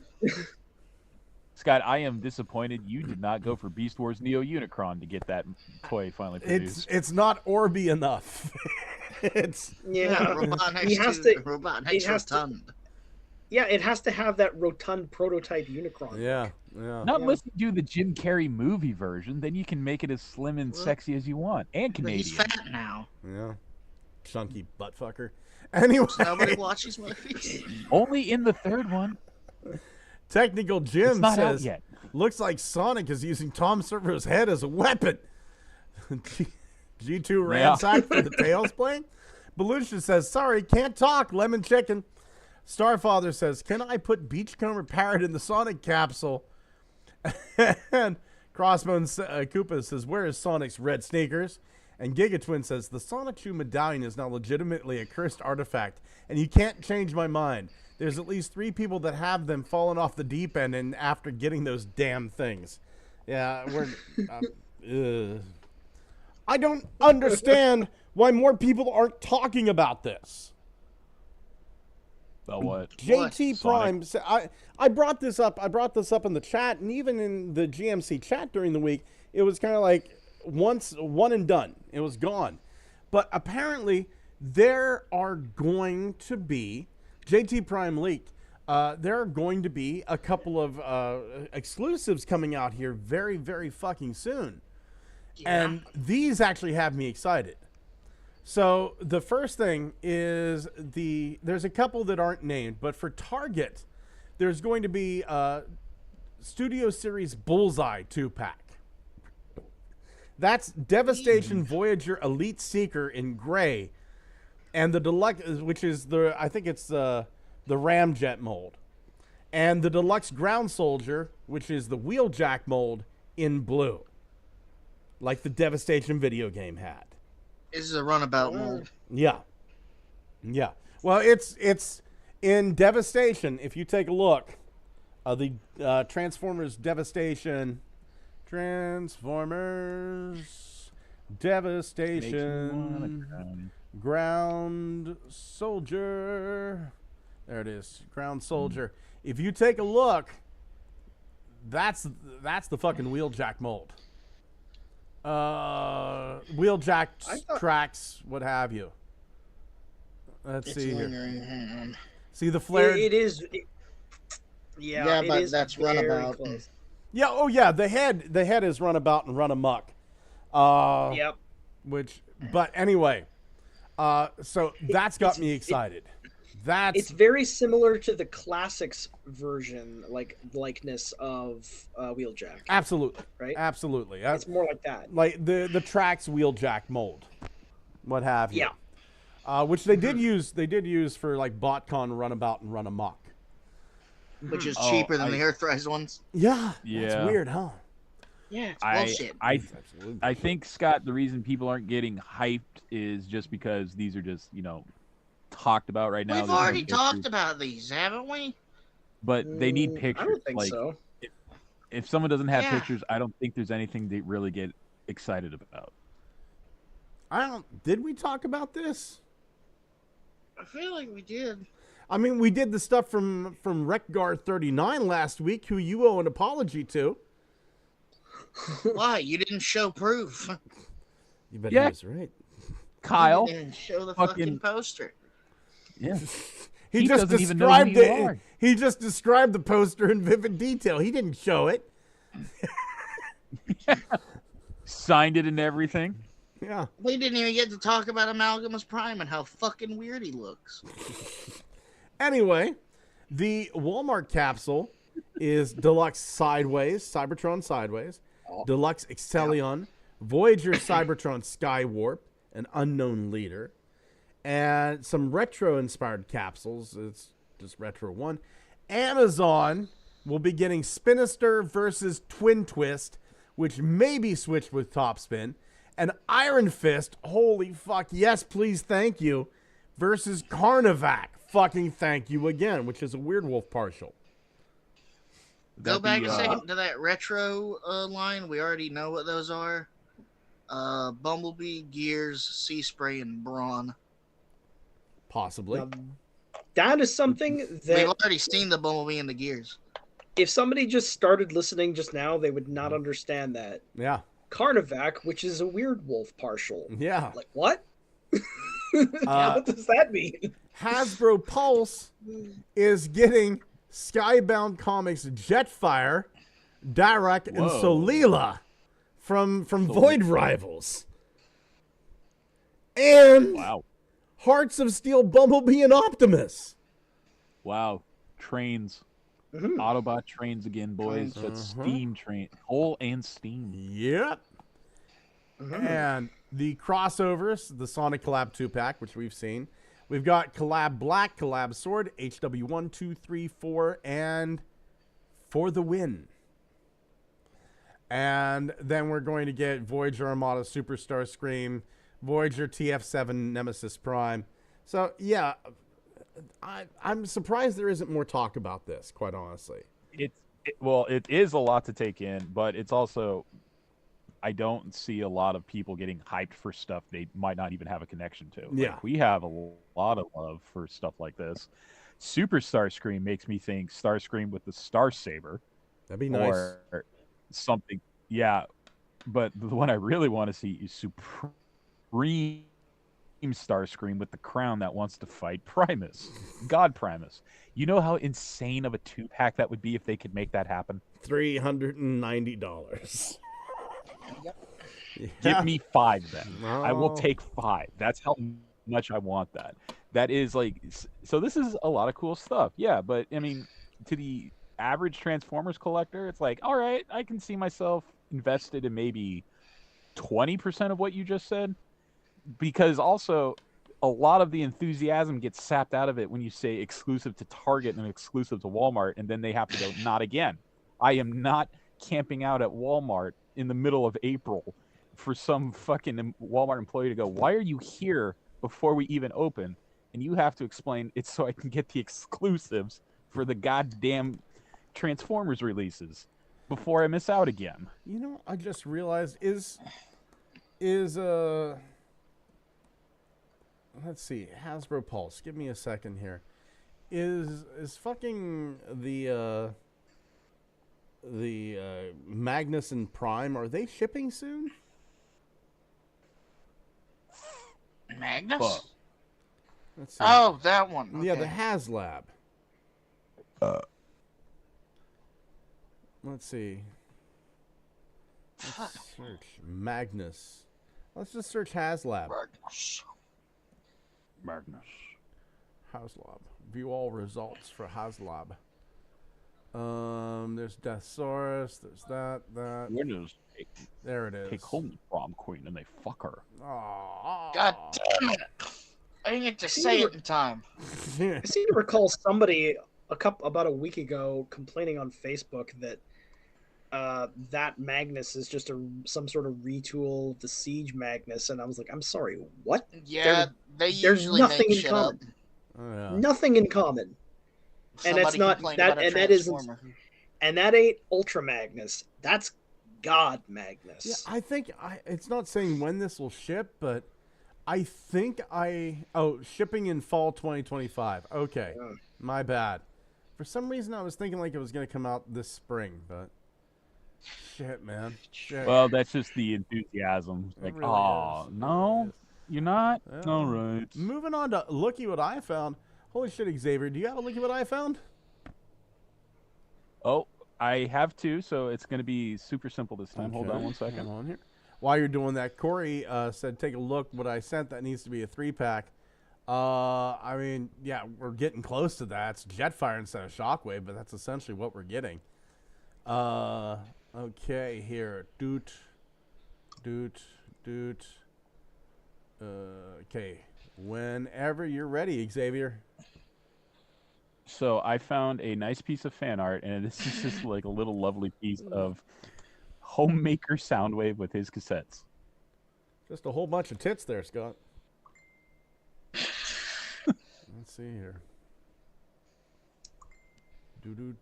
Scott, I am disappointed you did not go for Beast Wars Neo Unicron to get that toy finally produced. It's not Orby enough. It's Yeah, robot he has to. robot it next has to- rotund. Yeah, it has to have that rotund prototype Unicron. yeah. Not unless you do the Jim Carrey movie version, then you can make it as slim and sexy as you want, and But he's Canadian. fat now. Yeah. Chunky butt fucker. Anyway, Nobody watches movies. Only in the third one. Technical Jim It's not out says, yet. looks like Sonic is using Tom Servo's head as a weapon. G2 ransacked for the Tails plane. Belushi says, sorry, can't talk, lemon chicken. Starfather says, can I put Beachcomber Parrot in the Sonic capsule? And Crossbones Koopa says, where is Sonic's red sneakers? And Gigatwin says, the Sonic Shoe medallion is now legitimately a cursed artifact, and you can't change my mind. There's at least 3 people that have them fallen off the deep end and after getting those damn things. Yeah, we're... I don't understand why more people aren't talking about this. About what? JT Sonic. Prime, I brought this up. I brought this up in the chat, and even in the GMC chat during the week, it was kind of like one and done. It was gone. But apparently, there are going to be JT Prime leaked. There are going to be a couple of exclusives coming out here very, very fucking soon. Yeah. And these actually have me excited. So the first thing is there's a couple that aren't named, but for Target, there's going to be a Studio Series Bullseye 2-pack. That's Devastation Voyager Elite Seeker in gray, and the deluxe, which is I think it's the Ramjet mold, and the deluxe Ground Soldier, which is the Wheeljack mold in blue, like the Devastation video game had. This is a runabout mold. Yeah. Yeah. Well, it's in Devastation. If you take a look, the Transformers Devastation, Devastation, Ground Soldier. There it is, Ground Soldier. If you take a look, that's the fucking Wheeljack mold. Wheeljack tracks, what have you. Let's It's see here. lingering. Hang on. See the flare? It is. Yeah, it but is that's very runabout. close. Yeah. Oh yeah. The head is runabout and run amok. Yep. But anyway, so that's got me excited. It's very similar to the classics version, likeness of Wheeljack. Absolutely. Right? Absolutely. It's more like that. Like the tracks Wheeljack mold, what have you. Yeah. Which they did use. They did use for like BotCon Runabout and Run Amok. Which is cheaper than the Earthrise ones. Yeah. Yeah. That's weird, huh? Yeah, it's bullshit. I think, Scott, the reason people aren't getting hyped is just because these are just, talked about right now. We've already talked about these, haven't we? but they need I pictures. don't think Like, so. if someone doesn't have Yeah. pictures, I don't think there's anything they really get excited about. Did we talk about this? I feel like we did. I mean, we did the stuff from RecGuard39 last week, who you owe an apology to. Why? You didn't show proof. You bet Yeah. he was right. Kyle, You didn't show the fucking- fucking poster. yeah, He just doesn't even know who described you it. are. He just described the poster in vivid detail. He didn't show it. signed it and everything. Yeah. We didn't even get to talk about Amalgamus Prime and how fucking weird he looks. Anyway, the Walmart capsule is Deluxe Sideways, Cybertron Sideways, Deluxe Excellion, Voyager Cybertron Skywarp, an unknown leader, and some retro-inspired capsules. It's just Retro 1. Amazon will be getting Spinister versus Twin Twist, which may be switched with Topspin, and Iron Fist, holy fuck, yes, please, thank you, versus Carnivac, fucking thank you again, which is a Weird Wolf partial. Go back a second to that retro line. We already know what those are. Bumblebee, Gears, Sea Spray, and Brawn. Possibly. That is something We've that already seen the Bumblebee and the Gears. if somebody just started listening just now, they would not understand that. Yeah. Carnivac, which is a Weird Wolf partial. Yeah. Like, what? What does that mean? Hasbro Pulse is getting Skybound Comics Jetfire, Dirac, and Whoa. Solila from Void Rivals. And Wow. Hearts of Steel, Bumblebee, and Optimus. Wow. Trains. Autobot trains again, boys. That's steam train. Coal and steam. Yep. And the crossovers, the Sonic Collab 2-pack, which we've seen. We've got Collab Black, Collab Sword, HW1, 2, 3, 4, and For the Win. And then we're going to get Voyager Armada Superstar Scream, Voyager TF7 Nemesis Prime. So, yeah, I'm surprised there isn't more talk about this, quite honestly. Well, it is a lot to take in, but it's also, I don't see a lot of people getting hyped for stuff they might not even have a connection to. Yeah. Like, we have a lot of love for stuff like this. Superstar Scream makes me think Starscream with the Star Saber. That'd be nice. Or something. Yeah. But the one I really want to see is Supreme Starscream with the crown that wants to fight Primus. God Primus. You know how insane of a 2-pack that would be if they could make that happen? $390. Give me 5 then. I will Oh. take 5. That's how much I want that. That is like, so this is a lot of cool stuff. Yeah, but I mean, to the average Transformers collector, it's like, all right, I can see myself invested in maybe 20% of what you just said. Because also, a lot of the enthusiasm gets sapped out of it when you say exclusive to Target and exclusive to Walmart, and then they have to go, not again. I am not camping out at Walmart in the middle of April for some fucking Walmart employee to go, why are you here before we even open? And you have to explain it's so I can get the exclusives for the goddamn Transformers releases before I miss out again. You know, I just realized let's see, Hasbro Pulse. Give me a second here. Is fucking the Magnus and Prime, are they shipping soon? Magnus? Fuck. Let's see. Oh, that one. Yeah, Okay. the HasLab. Let's see. Let's search Magnus. Let's just search HasLab. Magnus. HasLab. View all results for HasLab. There's Deathsaurus. There's that. Winners There it is. take home the prom queen and they fuck her. Aww. God damn it. I didn't get to say it in time. I seem to recall somebody about a week ago complaining on Facebook that that Magnus is just some sort of retool of the Siege Magnus, and I was like, I'm sorry, what? Yeah, they There's usually nothing make in shit common. up. Oh, yeah. Nothing in common. And that's Somebody not complained that, about a and that isn't, Transformer. and that ain't Ultra Magnus. That's God Magnus. Yeah, I think it's not saying when this will ship, but I think shipping in fall 2025. Okay, my bad. For some reason, I was thinking like it was going to come out this spring, but shit, man. Shit. Well, that's just the enthusiasm. It Like, really oh, is. It no, really is. you're not? Well, All right. Moving on to Looky What I Found. Holy shit, Xavier, do you have a Looky What I Found? Oh, I have two, so it's going to be super simple this time. Hold Okay, on one second. hold on here. While you're doing that, Corey said, take a look what I sent. That needs to be a 3-pack. I mean, yeah, we're getting close to that. It's Jetfire instead of Shockwave, but that's essentially what we're getting. Okay, here. Doot. Okay. Whenever you're ready, Xavier. So I found a nice piece of fan art, and this is just like a little lovely piece of Homemaker Soundwave with his cassettes. Just a whole bunch of tits there, Scott. Let's see here. Do.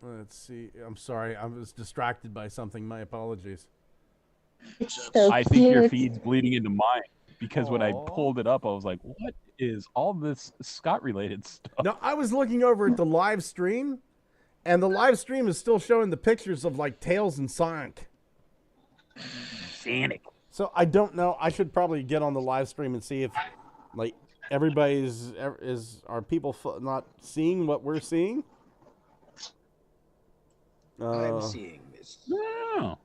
Let's see. I'm sorry. I was distracted by something. My apologies. So I think your cute. feed's bleeding into mine because when I pulled it up, I was like, what is all this Scott-related stuff? No, I was looking over at the live stream, and the live stream is still showing the pictures of, like, Tails and Sonic. Sonic. So I don't know. I should probably get on the live stream and see if, like, are people not seeing what we're seeing? I'm seeing this. No.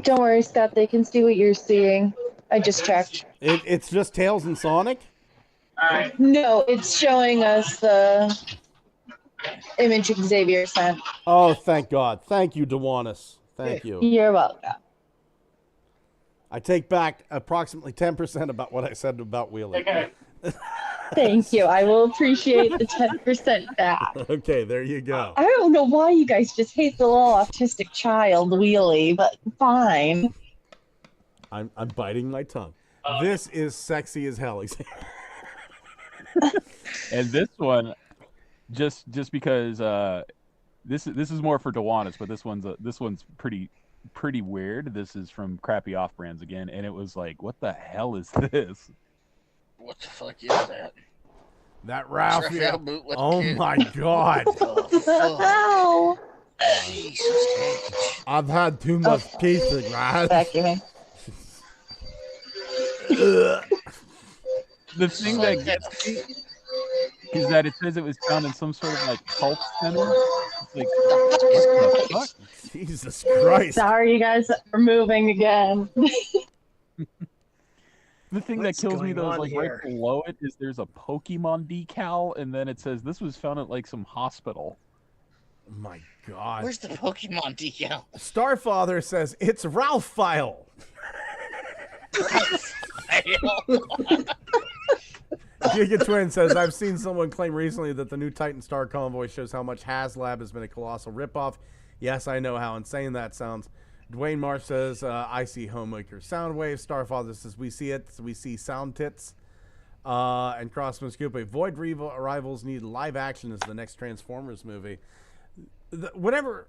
Don't worry, Scott. They can see what you're seeing. I just checked. It's just Tails and Sonic? No, it's showing us the image Xavier sent. Oh, thank God. Thank you, Dewanis. Thank you. You're welcome. I take back approximately 10% about what I said about Wheelie. Thank you. I will appreciate the 10% back. Okay, there you go. I don't know why you guys just hate the little autistic child, Wheelie, but fine. I'm biting my tongue. This is sexy as hell. And this one, just because this is more for Dewanis, but this one's pretty weird. This is from Crappy Off Brands again, and it was like, what the hell is this? What the fuck is that? That Raphael. Raphael boot with Oh kid. my God. Oh, Jesus H. I've had too much pizza, man. vacuuming. The thing that gets me is that it says it was found in some sort of like health center. It's like, what the fuck? Jesus Christ. Sorry, you guys are moving again. The thing What's that kills me going though is on like here? right below it is there's a Pokemon decal, and then it says this was found at like some hospital. My God. Where's the Pokemon decal? Starfather says it's Ralph File. Giga Twin says, I've seen someone claim recently that the new Titan Star convoy shows how much HasLab has been a colossal ripoff. Yes, I know how insane that sounds. Dwayne Marsh says, I see Homemaker Soundwave. Starfather says, we see it. We see Sound Tits. And Crossman Scoop, Void Rivals need live action as the next Transformers movie. Whenever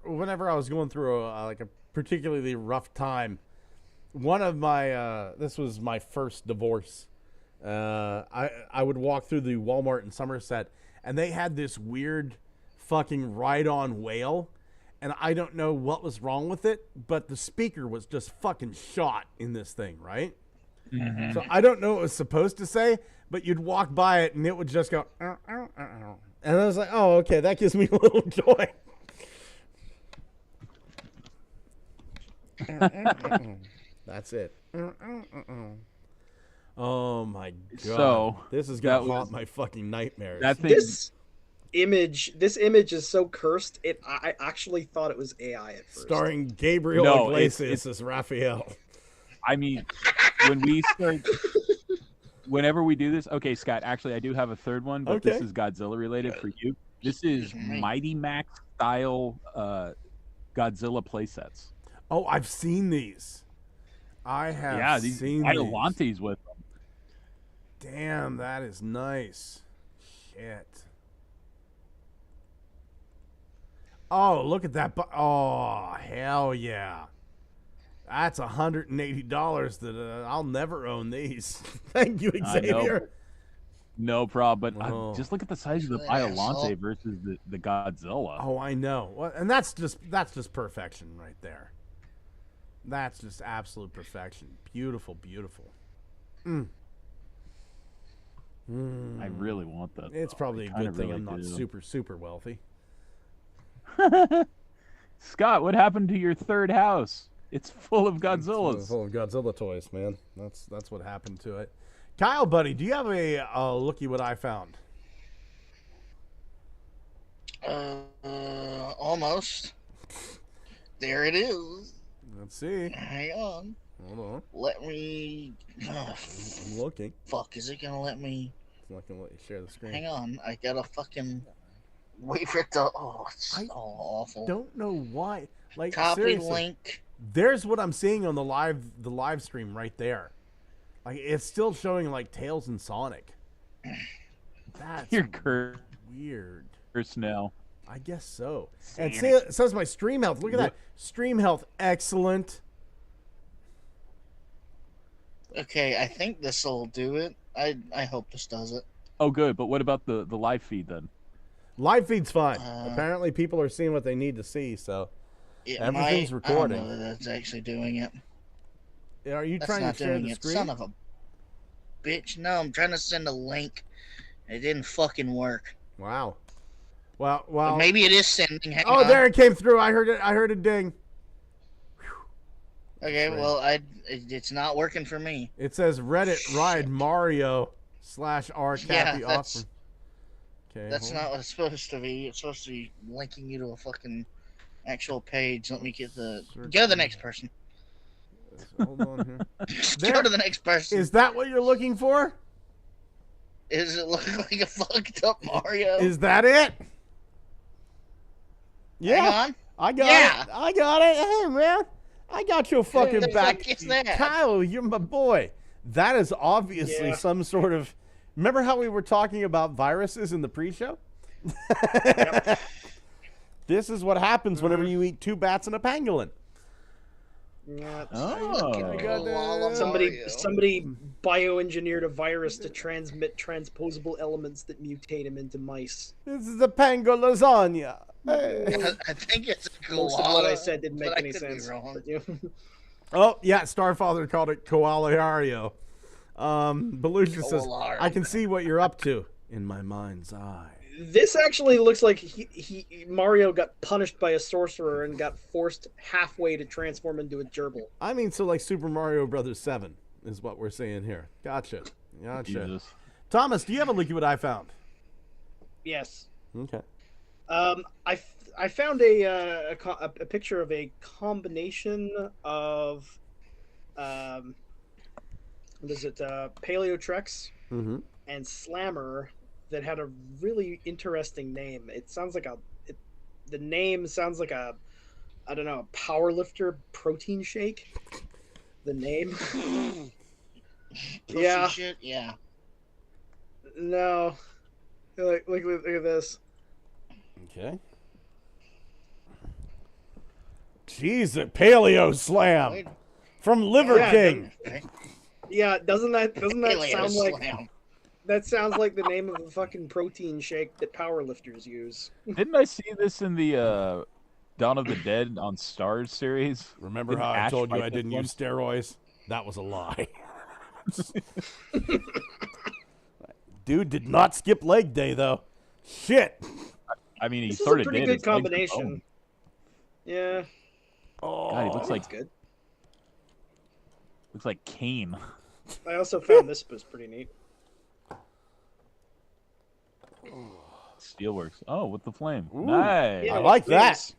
I was going through a particularly rough time, one of my, this was my first divorce. I would walk through the Walmart in Somerset, and they had this weird fucking ride-on whale, and I don't know what was wrong with it, but the speaker was just fucking shot in this thing, right? Mm-hmm. So I don't know what it was supposed to say, but you'd walk by it, and it would just go, and I was like, oh, okay, that gives me a little joy. That's it. Oh my God! So this is gonna haunt my fucking nightmares. That thing, This image is so cursed. I actually thought it was AI at first. Starring Gabriel No, Iglesias as Raphael. I mean, whenever we do this, okay, Scott. Actually, I do have a third one, but this is Godzilla related for you. This is Mighty Max style Godzilla playsets. Oh, I've seen these. I have these seen Biolantes with them. Damn, that is nice. Shit. Oh, look at that. Oh, hell yeah. That's $180 that I'll never own these. Thank you, Xavier. No problem. But Oh. just look at the size of the Biollante versus the Godzilla. Oh, I know. Well, and that's just perfection right there. That's just absolute perfection. Beautiful, beautiful. I really want that. It's though. probably I a good thing really I'm not do. super wealthy. Scott, what happened to your third house? It's full of Godzillas. It's full of Godzilla toys, man. That's what happened to it. Kyle, buddy, do you have a looky what I found? Almost. There it is. Let's see. Hang on. Hold on. Let me. I'm looking. Fuck, is it gonna let me? It's not gonna let you share the screen. Hang on, I gotta fucking wait for it to. Oh, it's so awful. Don't know why. Like, Copy seriously, link. There's what I'm seeing on the live stream right there. Like, it's still showing like Tails and Sonic. That's You're cursed. Weird. Cursed now. I guess so. And it says my stream health. Look at that. Stream health, excellent. Okay, I think this will do it. I hope this does it. Oh, good. But what about the live feed then? Live feed's fine. Apparently, people are seeing what they need to see, so everything's recording. I don't know that that's actually doing it. Are you That's trying not to share doing the it. screen? Son of a bitch. No, I'm trying to send a link. It didn't fucking work. Wow. Well. But maybe it is sending. Hang Oh, on. there it came through. I heard it. I heard a ding. Okay, well, it's not working for me. It says Reddit ride Mario /r Cappy Yeah, offer. Okay. That's not what it's supposed to be. It's supposed to be linking you to a fucking actual page. Let me get the. Go to the next person. Hold on here. Go to the next person. Is that what you're looking for? Does it look like a fucked up Mario? Is that it? Yeah. Hang on. I got Yeah. it. I got it. Hey, man. I got your fucking the back. fuck is that? Kyle, you're my boy. That is obviously Yeah. some sort of. Remember how we were talking about viruses in the pre-show? This is what happens whenever you eat 2 bats and a pangolin. Yeah. Oh. Somebody bioengineered a virus to transmit transposable elements that mutate him into mice. This is a pango lasagna. Hey. I think it's a Most of what I koala, said didn't make but I any could be sense. wrong. But, you know. Oh, yeah, Starfather called it Koalario. Belushi says, Koalario. I can see what you're up to in my mind's eye. This actually looks like Mario got punished by a sorcerer and got forced halfway to transform into a gerbil. I mean, so like Super Mario Brothers 7 is what we're saying here. Gotcha. Jesus. Thomas, do you have a looky what I found? Yes. Okay. I found a picture of a combination of what is it, Paleotrex and Slammer that had a really interesting name. It sounds like the name sounds like a powerlifter protein shake. The name. Pussy shit? Yeah. No. Look at this. Okay. Jeez, a Paleo Slam from Liver King. Yeah, doesn't that Paleo sound like Slam. that sounds like the name of a fucking protein shake that powerlifters use? Didn't I see this in the Dawn of the Dead on Stars series? Remember Didn't how I Ash told you fight I this didn't one? use steroids? That was a lie. Dude did not skip leg day, though. Shit. I mean, he This is a sort of pretty did. good His legs were combination. bone. Yeah. Oh, God, he looks That's good. like Kane. I also found this was pretty neat. Steelworks. Oh, with the flame. Ooh. Nice. Yeah, I like that. nice.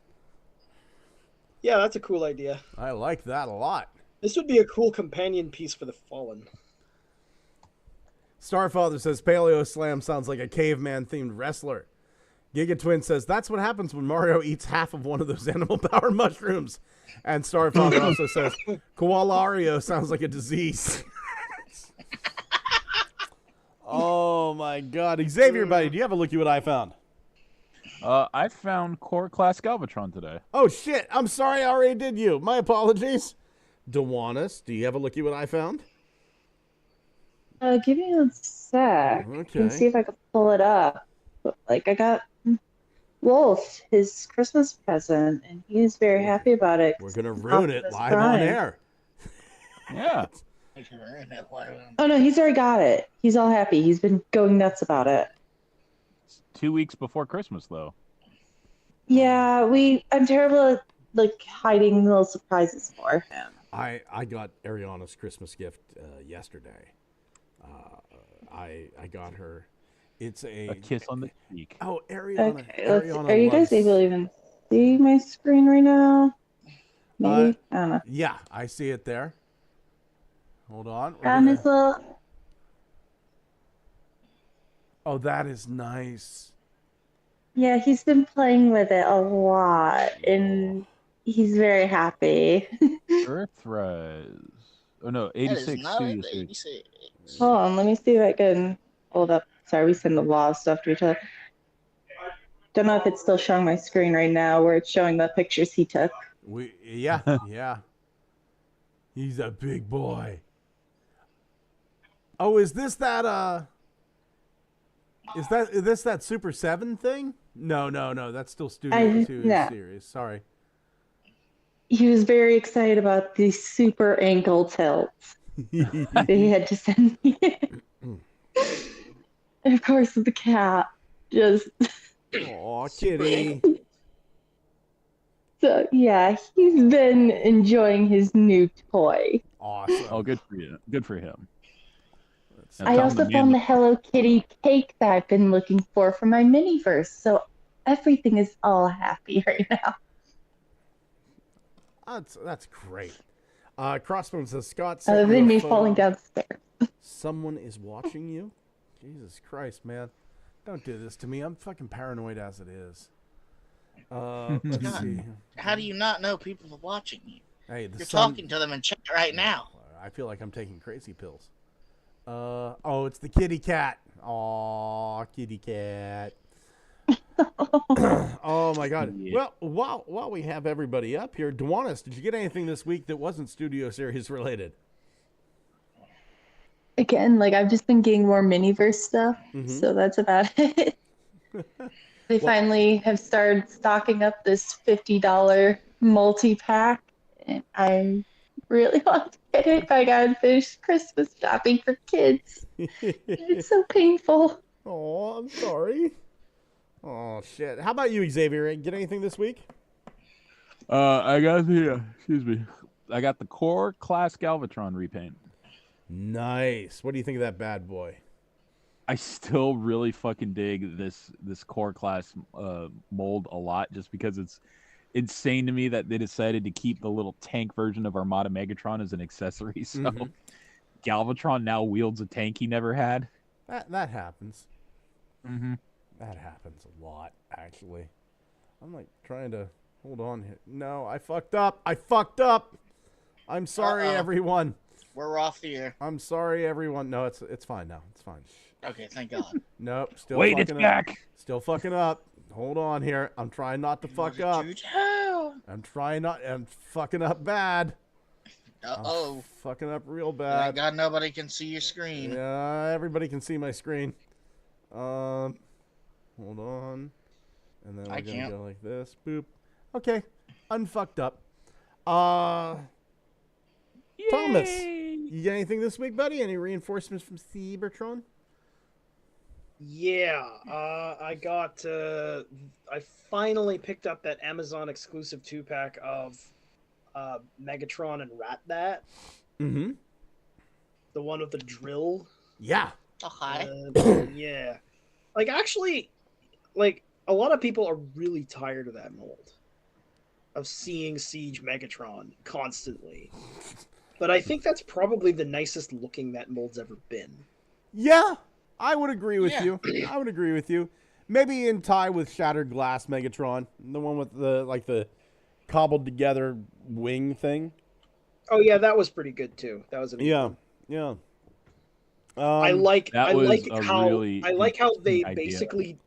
Yeah, that's a cool idea. I like that a lot. This would be a cool companion piece for the Fallen. Starfather says Paleo Slam sounds like a caveman-themed wrestler. Giga Twin says that's what happens when Mario eats half of one of those animal power mushrooms. And Starfather also says Koalario sounds like a disease. Oh my God, Xavier, buddy, do you have a looky what I found? I found Core Class Galvatron today. Oh shit! I'm sorry, I already did you. My apologies. Dewanis, do you have a looky what I found? Give me a sec. Okay. And see if I can pull it up. But, like, I got Wolf his Christmas present, and he's very happy about it. We're gonna ruin it live on air. Yeah. Oh no, he's already got it. He's all happy. He's been going nuts about it. 2 weeks before Christmas, though. Yeah, I'm terrible at like hiding little surprises for him. I got Ariana's Christmas gift yesterday. I got her. It's a kiss on the cheek. Oh, Ariana. Okay, Ariana are you guys able to even see my screen right now? Maybe? I don't know. Yeah, I see it there. Hold on. His little... Oh, that is nice. Yeah, he's been playing with it a lot, and he's very happy. Earthrise. Oh no, 86 Studio Series. Hold on, let me see if I can hold up. Sorry, we send a lot of stuff to each other. Don't know if it's still showing my screen right now where it's showing the pictures he took. Yeah. He's a big boy. Oh, is this that is this that Super 7 thing? No, that's still Studio 2 series. Sorry. He was very excited about the super ankle tilts. They had to send me. And of course, the cat just. Aw, kitty. So yeah, he's been enjoying his new toy. Awesome. Oh, good for you. Good for him. I also found the Hello Kitty cake that I've been looking for my Miniverse, so everything is all happy right now. That's great. Crossbones says, Scott, other than me falling downstairs. Someone is watching you? Jesus Christ, man. Don't do this to me. I'm fucking paranoid as it is. Let's see. How do you not know people are watching you? Hey, You're talking to them in chat right now. I feel like I'm taking crazy pills. Oh, it's the kitty cat. Aw, kitty cat. Oh my God. Yeah. Well, while we have everybody up here, Dewanis, did you get anything this week that wasn't Studio Series related? Again, like I've just been getting more Miniverse stuff, so that's about it. They finally have started stocking up this $50 multi-pack, and I really want to get it. I gotta finish Christmas shopping for kids. It's so painful. Oh, I'm sorry. Oh shit! How about you, Xavier? Get anything this week? I got the Core Class Galvatron repaint. Nice. What do you think of that bad boy? I still really fucking dig this Core Class mold a lot, just because it's insane to me that they decided to keep the little tank version of Armada Megatron as an accessory. So Galvatron now wields a tank he never had. That happens. Mm-hmm. That happens a lot, actually. I'm like trying to hold on here. No, I fucked up. I'm sorry, everyone. We're off the air. I'm sorry, everyone. No, it's fine now. It's fine. Okay, thank God. Nope, still Wait, fucking it's up. back. Still fucking up. Hold on here. I'm trying not to fuck up. I'm fucking up bad. Uh-oh. I'm fucking up real bad. Thank God nobody can see your screen. Yeah, everybody can see my screen. Hold on. And then we're gonna go like this. Boop. Okay. Unfucked up. Yay! Thomas, you got anything this week, buddy? Any reinforcements from CYBERTRON? Yeah, I finally picked up that Amazon exclusive 2-pack of Megatron and Ratbat. Mm-hmm. The one with the drill. Yeah. Okay. Yeah. Like, actually, like, a lot of people are really tired of that mold. Of seeing Siege Megatron constantly. But I think that's probably the nicest looking that mold's ever been. Yeah, I would agree with you. I would agree with you. Maybe in tie with Shattered Glass Megatron, the one with the cobbled together wing thing. Oh yeah, that was pretty good too. That was an yeah. I like that I was like a how really I like how they interesting idea. basically.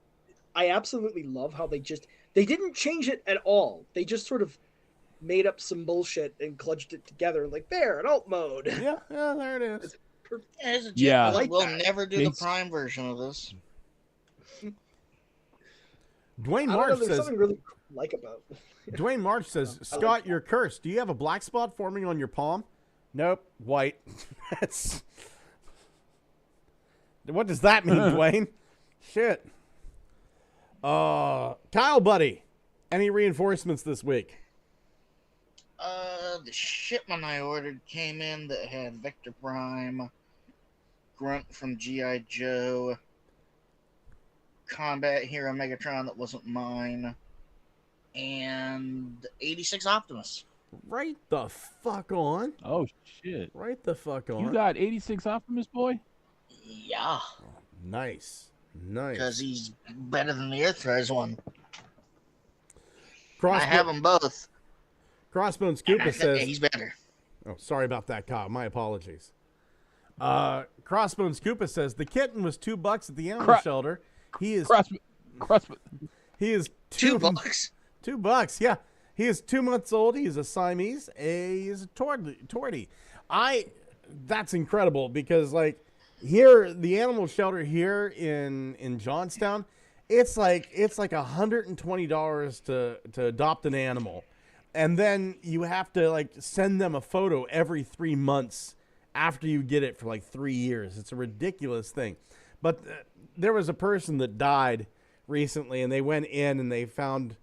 I absolutely love how they didn't change it at all. They just sort of made up some bullshit and clutched it together. Like there, adult mode. Yeah, there it is. There's a Yeah. chance like we'll that. never do the It's- Prime version of this. Dwayne I don't know. Marsh There's says. something really like about. Dwayne Marsh says, Scott, you're cursed. Do you have a black spot forming on your palm? Nope, white. That's. What does that mean, Dwayne? Shit. Kyle, buddy, any reinforcements this week? The shipment I ordered came in that had Vector Prime, Grunt from G.I. Joe, Combat Hero Megatron that wasn't mine, and 86 Optimus. Right the fuck on. Oh shit! Right the fuck on. You got 86 Optimus, boy. Yeah, Nice. Nice. because he's better than the Earthrise one. Crossbo- I have them both. Crossbones and I Koopa think says. he's better. Oh, sorry about that, Kyle. My apologies. Crossbones Koopa says the kitten was $2 at the animal shelter. He is He is $2. $2, yeah. He is 2 months old. He's a Siamese. He's a tortie. That's incredible because like here, the animal shelter here in Johnstown, it's like $120 to adopt an animal. And then you have to like send them a photo every 3 months after you get it for like 3 years. It's a ridiculous thing. But there was a person that died recently, and they went in and they found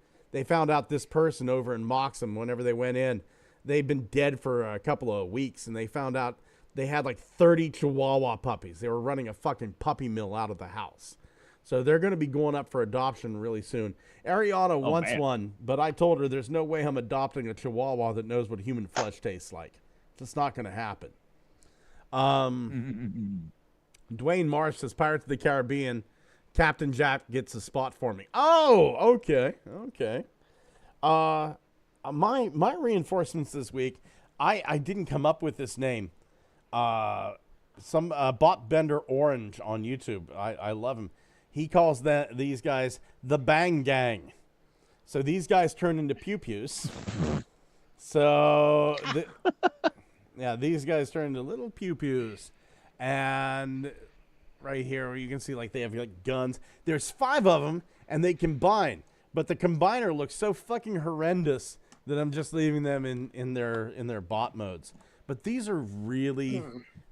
out this person over in Moxham. Whenever they went in, they'd been dead for a couple of weeks, and they found out they had like 30 Chihuahua puppies. They were running a fucking puppy mill out of the house. So they're going to be going up for adoption really soon. Ariana wants one, but I told her there's no way I'm adopting a Chihuahua that knows what human flesh tastes like. It's just not going to happen. Dwayne Marsh says Pirates of the Caribbean, Captain Jack gets a spot for me. Oh, okay. My reinforcements this week, I didn't come up with this name. Some Bot Bender Orange on YouTube. I love him. He calls these guys the Bang Gang. So these guys turn into pew-pews. So, these guys turn into little pew-pews. And right here, you can see like they have like guns. There's 5 of them, and they combine. But the combiner looks so fucking horrendous that I'm just leaving them in their bot modes. But these are really,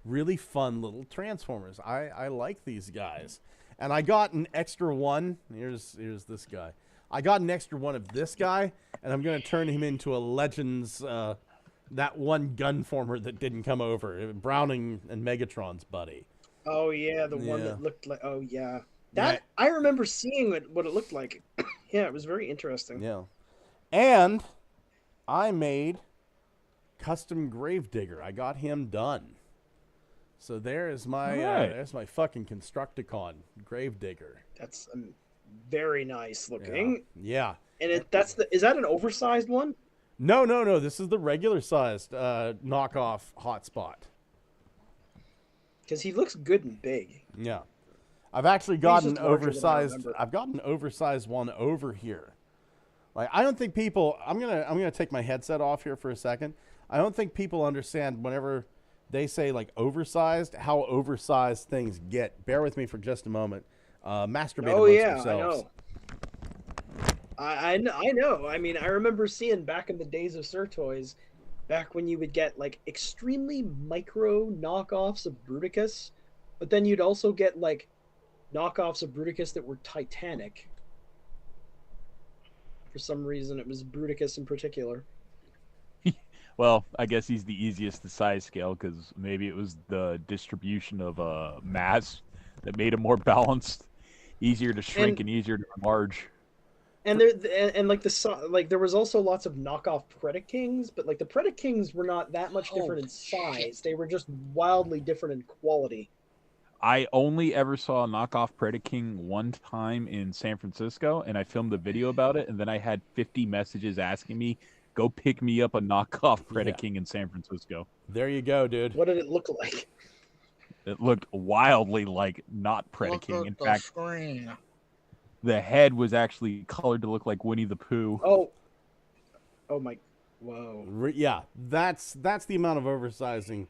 really fun little Transformers. I like these guys. And I got an extra one. Here's this guy. I got an extra one of this guy, and I'm going to turn him into a Legends, that one Gunformer that didn't come over. Browning and Megatron's buddy. Oh, yeah, the one that looked like... Oh, yeah. I remember seeing what it looked like. Yeah, it was very interesting. Yeah. And I made Custom Gravedigger. I got him done. So there's my fucking Constructicon Gravedigger. That's very nice looking. Yeah. And is that an oversized one? No. This is the regular sized knockoff Hotspot. Because he looks good and big. Yeah. I've actually got an oversized. remember. I've got an oversized one over here. Like I don't think people. I'm gonna take my headset off here for a second. I don't think people understand whenever they say like oversized, how oversized things get. Bear with me for just a moment. Masturbate amongst yourselves. I know. I mean, I remember seeing back in the days of Sir Toys, back when you would get like extremely micro knockoffs of Bruticus, but then you'd also get like knockoffs of Bruticus that were Titanic. For some reason, it was Bruticus in particular. Well, I guess he's the easiest to size scale because maybe it was the distribution of mass that made him more balanced, easier to shrink and easier to enlarge. And there was also lots of knockoff Predakings, but like the Predakings were not that much different in size. They were just wildly different in quality. I only ever saw a knockoff Predaking one time in San Francisco, and I filmed a video about it, and then I had 50 messages asking me, go pick me up a knockoff Predaking in San Francisco. There you go, dude. What did it look like? It looked wildly like not Look Predaking. at In the fact, screen. the head was actually colored to look like Winnie the Pooh. Oh my, whoa. Yeah, that's the amount of oversizing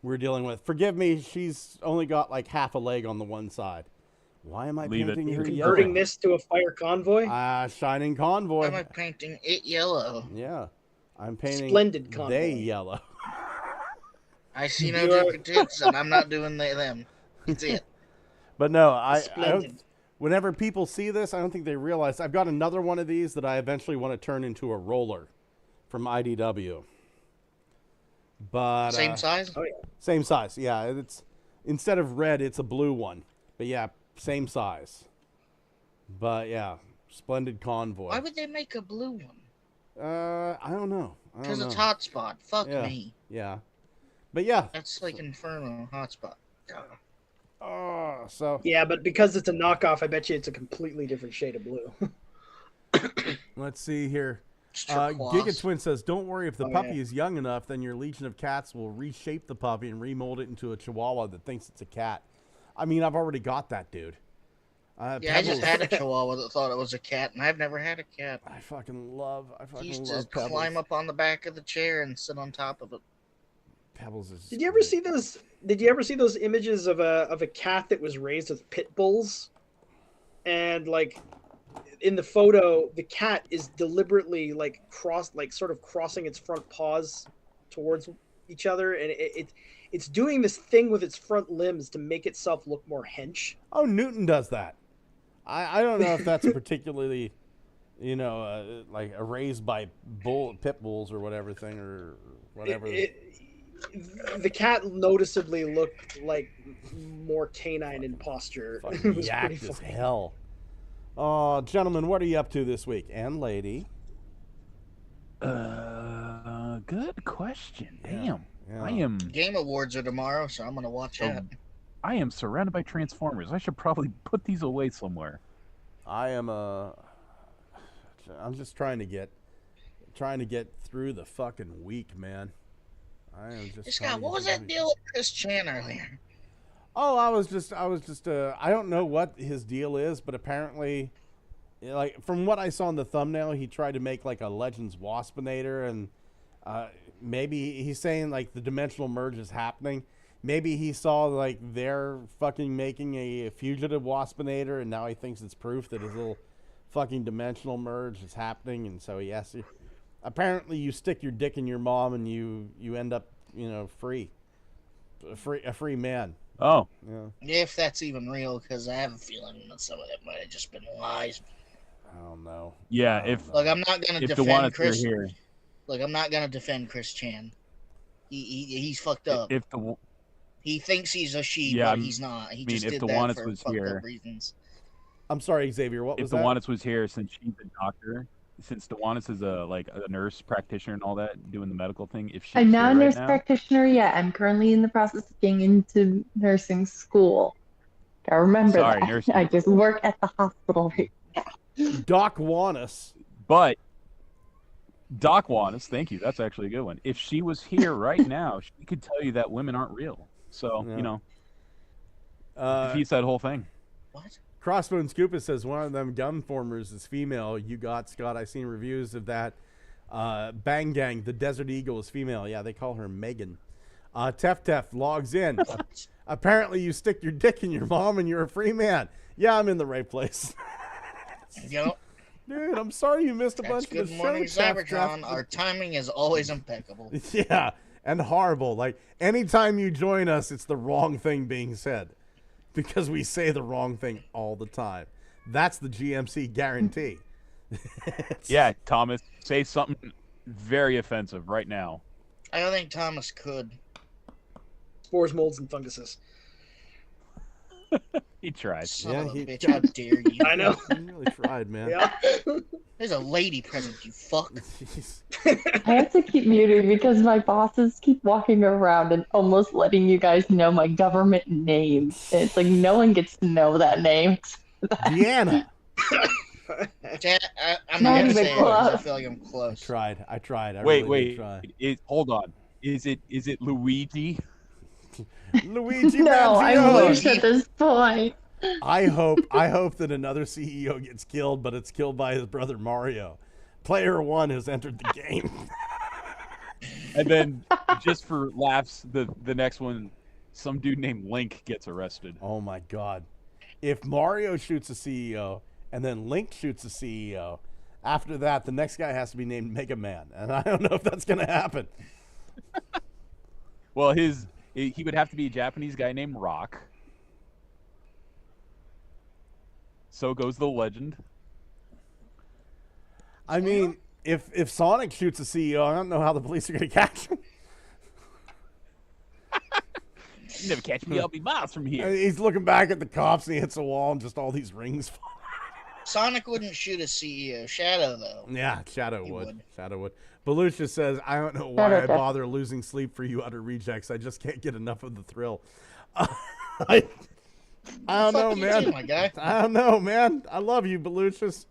we're dealing with. Forgive me, she's only got like half a leg on the one side. Why am I Leave it. painting her Converting yellow? this to a fire convoy? Shining convoy. Am I painting it yellow? Yeah, I'm painting Splendid convoy. they yellow. I see no duplicates, and I'm not doing them. That's it. But no, I Splendid. don't. Whenever people see this, I don't think they realize I've got another one of these that I eventually want to turn into a roller from IDW. But Same size? Oh, yeah. Same size, yeah. It's instead of red, it's a blue one. But yeah, same size. But yeah, Splendid Convoy. Why would they make a blue one? I don't know. Because it's Hotspot. Fuck Yeah. me. Yeah. But yeah. That's like Inferno Hotspot. So Yeah, but because it's a knockoff, I bet you it's a completely different shade of blue. let's see here. Turquoise. Giga Twin says, "Don't worry, if the Oh, puppy yeah. is young enough, then your Legion of Cats will reshape the puppy and remold it into a Chihuahua that thinks it's a cat." I mean, I've already got that, dude. Yeah, I Pebbles- just had a Chihuahua that thought it was a cat, and I've never had a cat. I fucking love. He used to love Pebbles. climb up on the back of the chair and sit on top of it. Pebbles is. Did you ever see those? Did you ever see those images of a cat that was raised with pit bulls? And like in the photo, the cat is deliberately like sort of crossing its front paws towards each other, and it's doing this thing with its front limbs to make itself look more hench. Oh, Newton does that. I don't know if that's a particularly, like a raised by pit bulls or whatever thing or whatever. The cat noticeably looked like more canine in posture. It Fucking was yacked pretty as funny. hell. Oh, gentlemen, what are you up to this week? And lady. Good question. Yeah. Damn. Yeah. I am Game Awards are tomorrow, so I'm gonna watch that. I am surrounded by Transformers. I should probably put these away somewhere. I'm just trying to get through the fucking week, man. I am just. Scott, what was that deal with Chris Chan earlier? Oh, I was just I don't know what his deal is, but apparently, like from what I saw in the thumbnail, he tried to make like a Legends Waspinator, and maybe he's saying like the dimensional merge is happening. Maybe he saw like they're fucking making a fugitive Waspinator, and now he thinks it's proof that his little fucking dimensional merge is happening, and so yes, apparently you stick your dick in your mom and you end up free, a free man. Oh, Yeah. If that's even real, because I have a feeling that some of that might have just been lies. I don't know. yeah. If Look, I'm not gonna if defend Dewantis were Chris. here, Look, I'm not gonna defend Chris Chan. He's fucked up. if the He thinks he's a she, Yeah, but he's not. He I mean, just if did Dewantis that for was fucked here- up reasons. I'm sorry, Xavier. What if was that? Dewantis was here, since she's a doctor, since Dewantis is a nurse practitioner and all that, doing the medical thing, if she's I'm not a here nurse right now, practitioner yet. I'm currently in the process of getting into nursing school. I remember Sorry, that. nursing I just work at the hospital right Doc Wannis. but Doc Wantis, thank you. That's actually a good one. If she was here right now, she could tell you that women aren't real. So Yeah. defeats that whole thing. What? Crossbone Scoopus says one of them gun formers is female. You got Scott. I seen reviews of that. Bang Gang, the Desert Eagle is female. Yeah, they call her Megan. Tef logs in. Apparently, you stick your dick in your mom and you're a free man. Yeah, I'm in the right place. Yep. Dude, I'm sorry you missed a That's bunch good of the show. morning, Tef. Cybertron. Our timing is always impeccable. Yeah, and horrible. Like, anytime you join us, it's the wrong thing being said. Because we say the wrong thing all the time. That's the GMC guarantee. Yeah, Thomas, say something very offensive right now. I don't think Thomas could. Spores, molds, and funguses. He tried. Son Yeah, of a he- bitch, how dare you. I know. You really tried, man. Yeah. There's a lady present, you fuck. Jeez. I have to keep muted because my bosses keep walking around and almost letting you guys know my government name. It's like no one gets to know that name. Deanna. I'm Not not gonna even say it because I close. feel like I'm close. I tried. I Wait, really did wait. try. Hold on. Is it Luigi? Luigi No, I Mangione. wish at this point. I hope that another CEO gets killed, but it's killed by his brother Mario. Player 1 has entered the game. And then, just for laughs, the next one, some dude named Link gets arrested. Oh my God! If Mario shoots a CEO and then Link shoots a CEO, after that the next guy has to be named Mega Man, and I don't know if that's gonna happen. Well, he would have to be a Japanese guy named Rock. So goes the legend. I mean, if Sonic shoots a CEO, I don't know how the police are gonna catch him. You never catch me. I'll be miles from here. He's looking back at the cops and he hits a wall and just all these rings fall. Sonic wouldn't shoot a CEO. Shadow, though. Yeah, Shadow He would. would. Shadow would. Belucia says, I don't know why I bother losing sleep for you utter rejects. I just can't get enough of the thrill. I don't know, man. Too, my guy. I don't know, man. I love you, Belucius.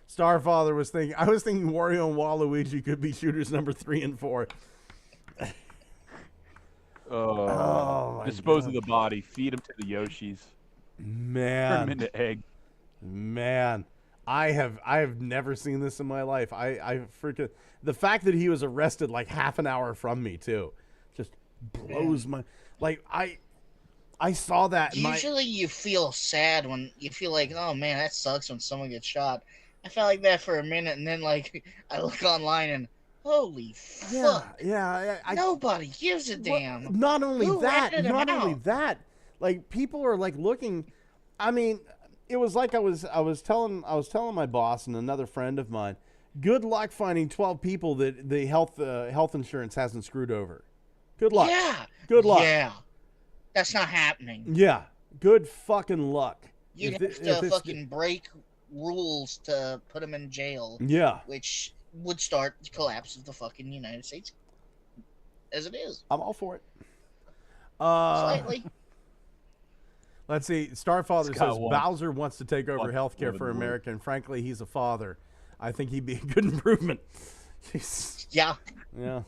Starfather was thinking, I was thinking Wario and Waluigi could be shooters number 3 and 4. Oh, dispose of the body, feed him to the Yoshis. Man. Turn him into egg. Man. I have never seen this in my life. I freaking the fact that he was arrested like half an hour from me too, just blows my like I saw that. Usually you feel sad when you feel like, oh man, that sucks when someone gets shot. I felt like that for a minute, and then like I look online and holy fuck, yeah. Nobody gives a damn. Not only Who ratted him not only out? that, like people are like looking. I mean, it was like I was telling my boss and another friend of mine, good luck finding 12 people that the health insurance hasn't screwed over. Good luck. Yeah. Good luck. Yeah. That's not happening. Yeah. Good fucking luck. You'd have to fucking break rules to put them in jail. Yeah. Which would start the collapse of the fucking United States as it is. I'm all for it. Slightly. Let's see. Starfather says one. Bowser wants to take over healthcare for America, and frankly, he's a father. I think he'd be a good improvement. Jeez. Yeah. Yeah.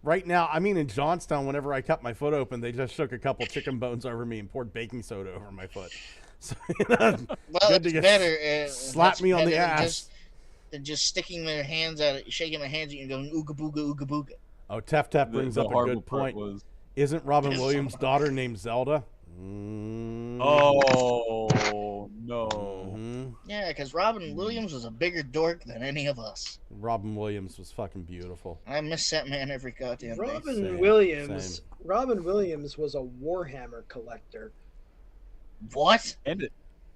Right now, I mean, in Johnstown, whenever I cut my foot open, they just shook a couple chicken bones over me and poured baking soda over my foot. So, well, good it's to better. slap me on the ass. Than just sticking their hands at it, shaking their hands at you and going ooga booga, ooga booga. Oh, Tef brings up a good point. Isn't Robin Williams' daughter named Zelda? Oh, no. Mm-hmm. Yeah, because Robin Williams was a bigger dork than any of us. Robin Williams was fucking beautiful. I miss that man every goddamn day. Robin Williams was a Warhammer collector. What?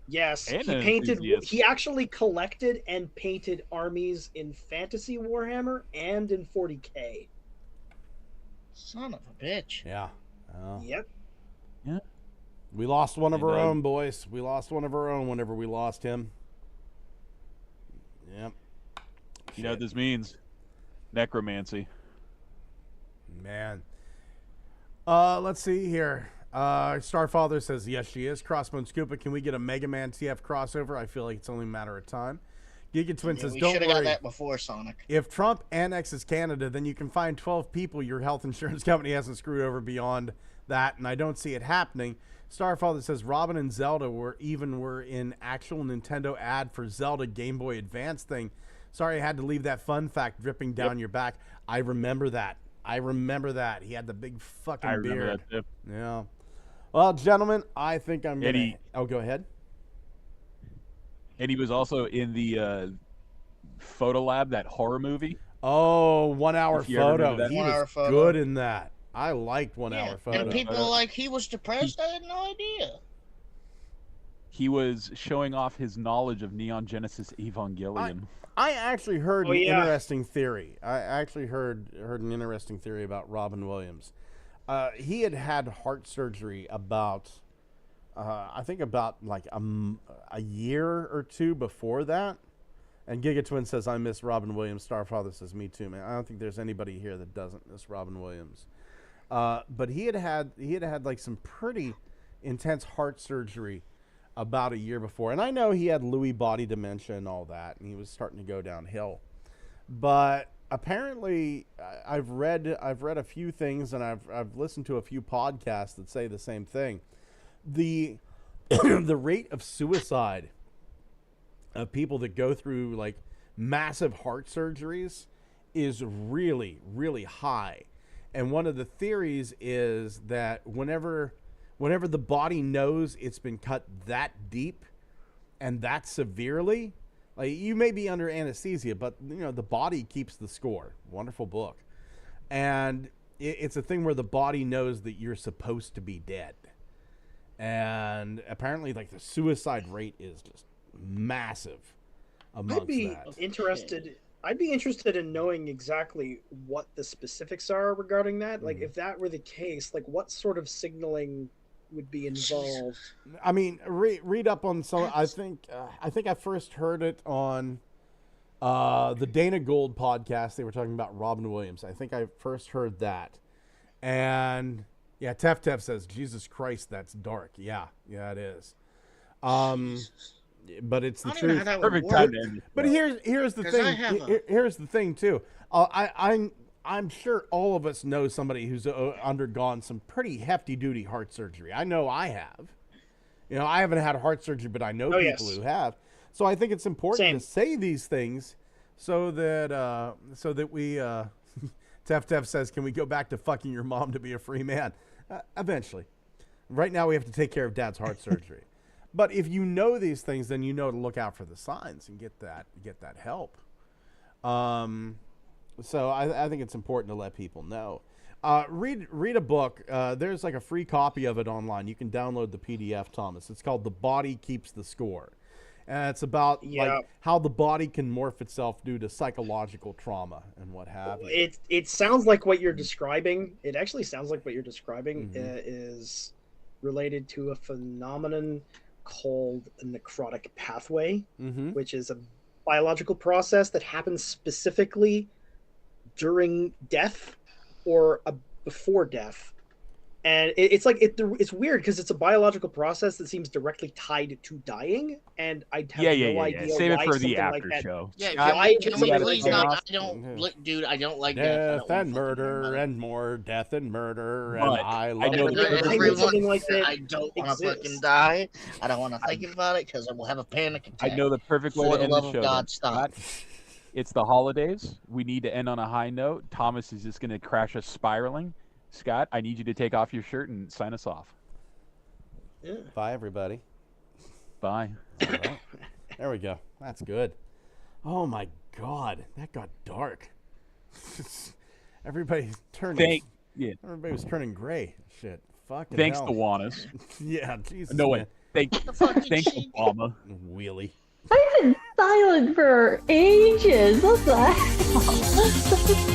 Yes, and he painted. He actually collected and painted armies in Fantasy Warhammer and in 40K. Son of a bitch. Yeah. Yep. Yeah. We lost one of our own, boys. We lost one of our own whenever we lost him. Yep. You know what this means? Necromancy. Man. Let's see here. Starfather says, yes, she is. Crossbone Scoopa, can we get a Mega Man TF crossover? I feel like it's only a matter of time. Giga Twin says, we don't should have worry. got that before Sonic. If Trump annexes Canada, then you can find 12 people your health insurance company hasn't screwed over beyond that, and I don't see it happening. Starfather says, Robin and Zelda were in actual Nintendo ad for Zelda Game Boy Advance thing. Sorry, I had to leave that fun fact dripping down your back. I remember that. He had the big fucking beard. I remember that too. Yeah. Well, gentlemen, I think I'm going to... Oh, go ahead. And he was also in the Photo Lab, that horror movie. Oh, 1 Hour Photo. He 1 Hour was Photo. good in that. I liked 1 Hour Photo. And people are like, he was depressed? I had no idea. He was showing off his knowledge of Neon Genesis Evangelion. I actually heard an interesting theory. I actually heard an interesting theory about Robin Williams. He had heart surgery about, I think about like a year or two before that. And Giga Twin says, I miss Robin Williams. Starfather says, me too, man. I don't think there's anybody here that doesn't miss Robin Williams. But he had like some pretty intense heart surgery about a year before. And I know he had Lewy body dementia and all that, and he was starting to go downhill. But apparently, I've read a few things, and I've listened to a few podcasts that say the same thing. The the rate of suicide of people that go through like massive heart surgeries is really, really high. And one of the theories is that whenever the body knows it's been cut that deep and that severely, like you may be under anesthesia, but the body keeps the score. Wonderful book. And it's a thing where the body knows that you're supposed to be dead. And apparently like the suicide rate is just massive amongst I'd be that. interested in knowing exactly what the specifics are regarding that. Like, if that were the case, like, what sort of signaling would be involved? I mean, read up on some. I think I first heard it on the Dana Gould podcast. They were talking about Robin Williams. I think I first heard that, and yeah, Tef says, "Jesus Christ, that's dark." Yeah, it is. But it's the truth. Perfect time to end. But here's the thing. Here's the thing too. I'm sure all of us know somebody who's undergone some pretty hefty duty heart surgery. I know I have. I haven't had heart surgery, but I know people who have. So I think it's important to say these things so that we. Tef says, "Can we go back to fucking your mom to be a free man?" Eventually. Right now, we have to take care of Dad's heart surgery. But if you know these things, then you know to look out for the signs and get that help. So I think it's important to let people know. Read a book. There's like a free copy of it online. You can download the PDF, Thomas. It's called "The Body Keeps the Score," and it's about like how the body can morph itself due to psychological trauma and what have you. It sounds like what you're describing. It actually sounds like what you're describing is related to a phenomenon called a necrotic pathway, which is a biological process that happens specifically during death or before death. And it's weird because it's a biological process that seems directly tied to dying, and I have no idea. Save it why for the something after like show. Can we please not? I don't like death that. and murder and more death and murder, and But I love something like that. I don't want to fucking die. I don't want to think about it because I will have a panic attack. I know the perfect way For to the end love the of show. God, stop. It's the holidays. We need to end on a high note. Thomas is just going to crash us spiraling. Scott, I need you to take off your shirt and sign us off. Yeah. Bye, everybody. Bye. Right. There we go. That's good. Oh my God, that got dark. Everybody's turning. Everybody was turning gray. Shit. Fucking Thanks hell. to Juanas. Yeah, Jesus. No man. way. Thanks, Obama. Wheelie. I've been silent for ages. What the hell?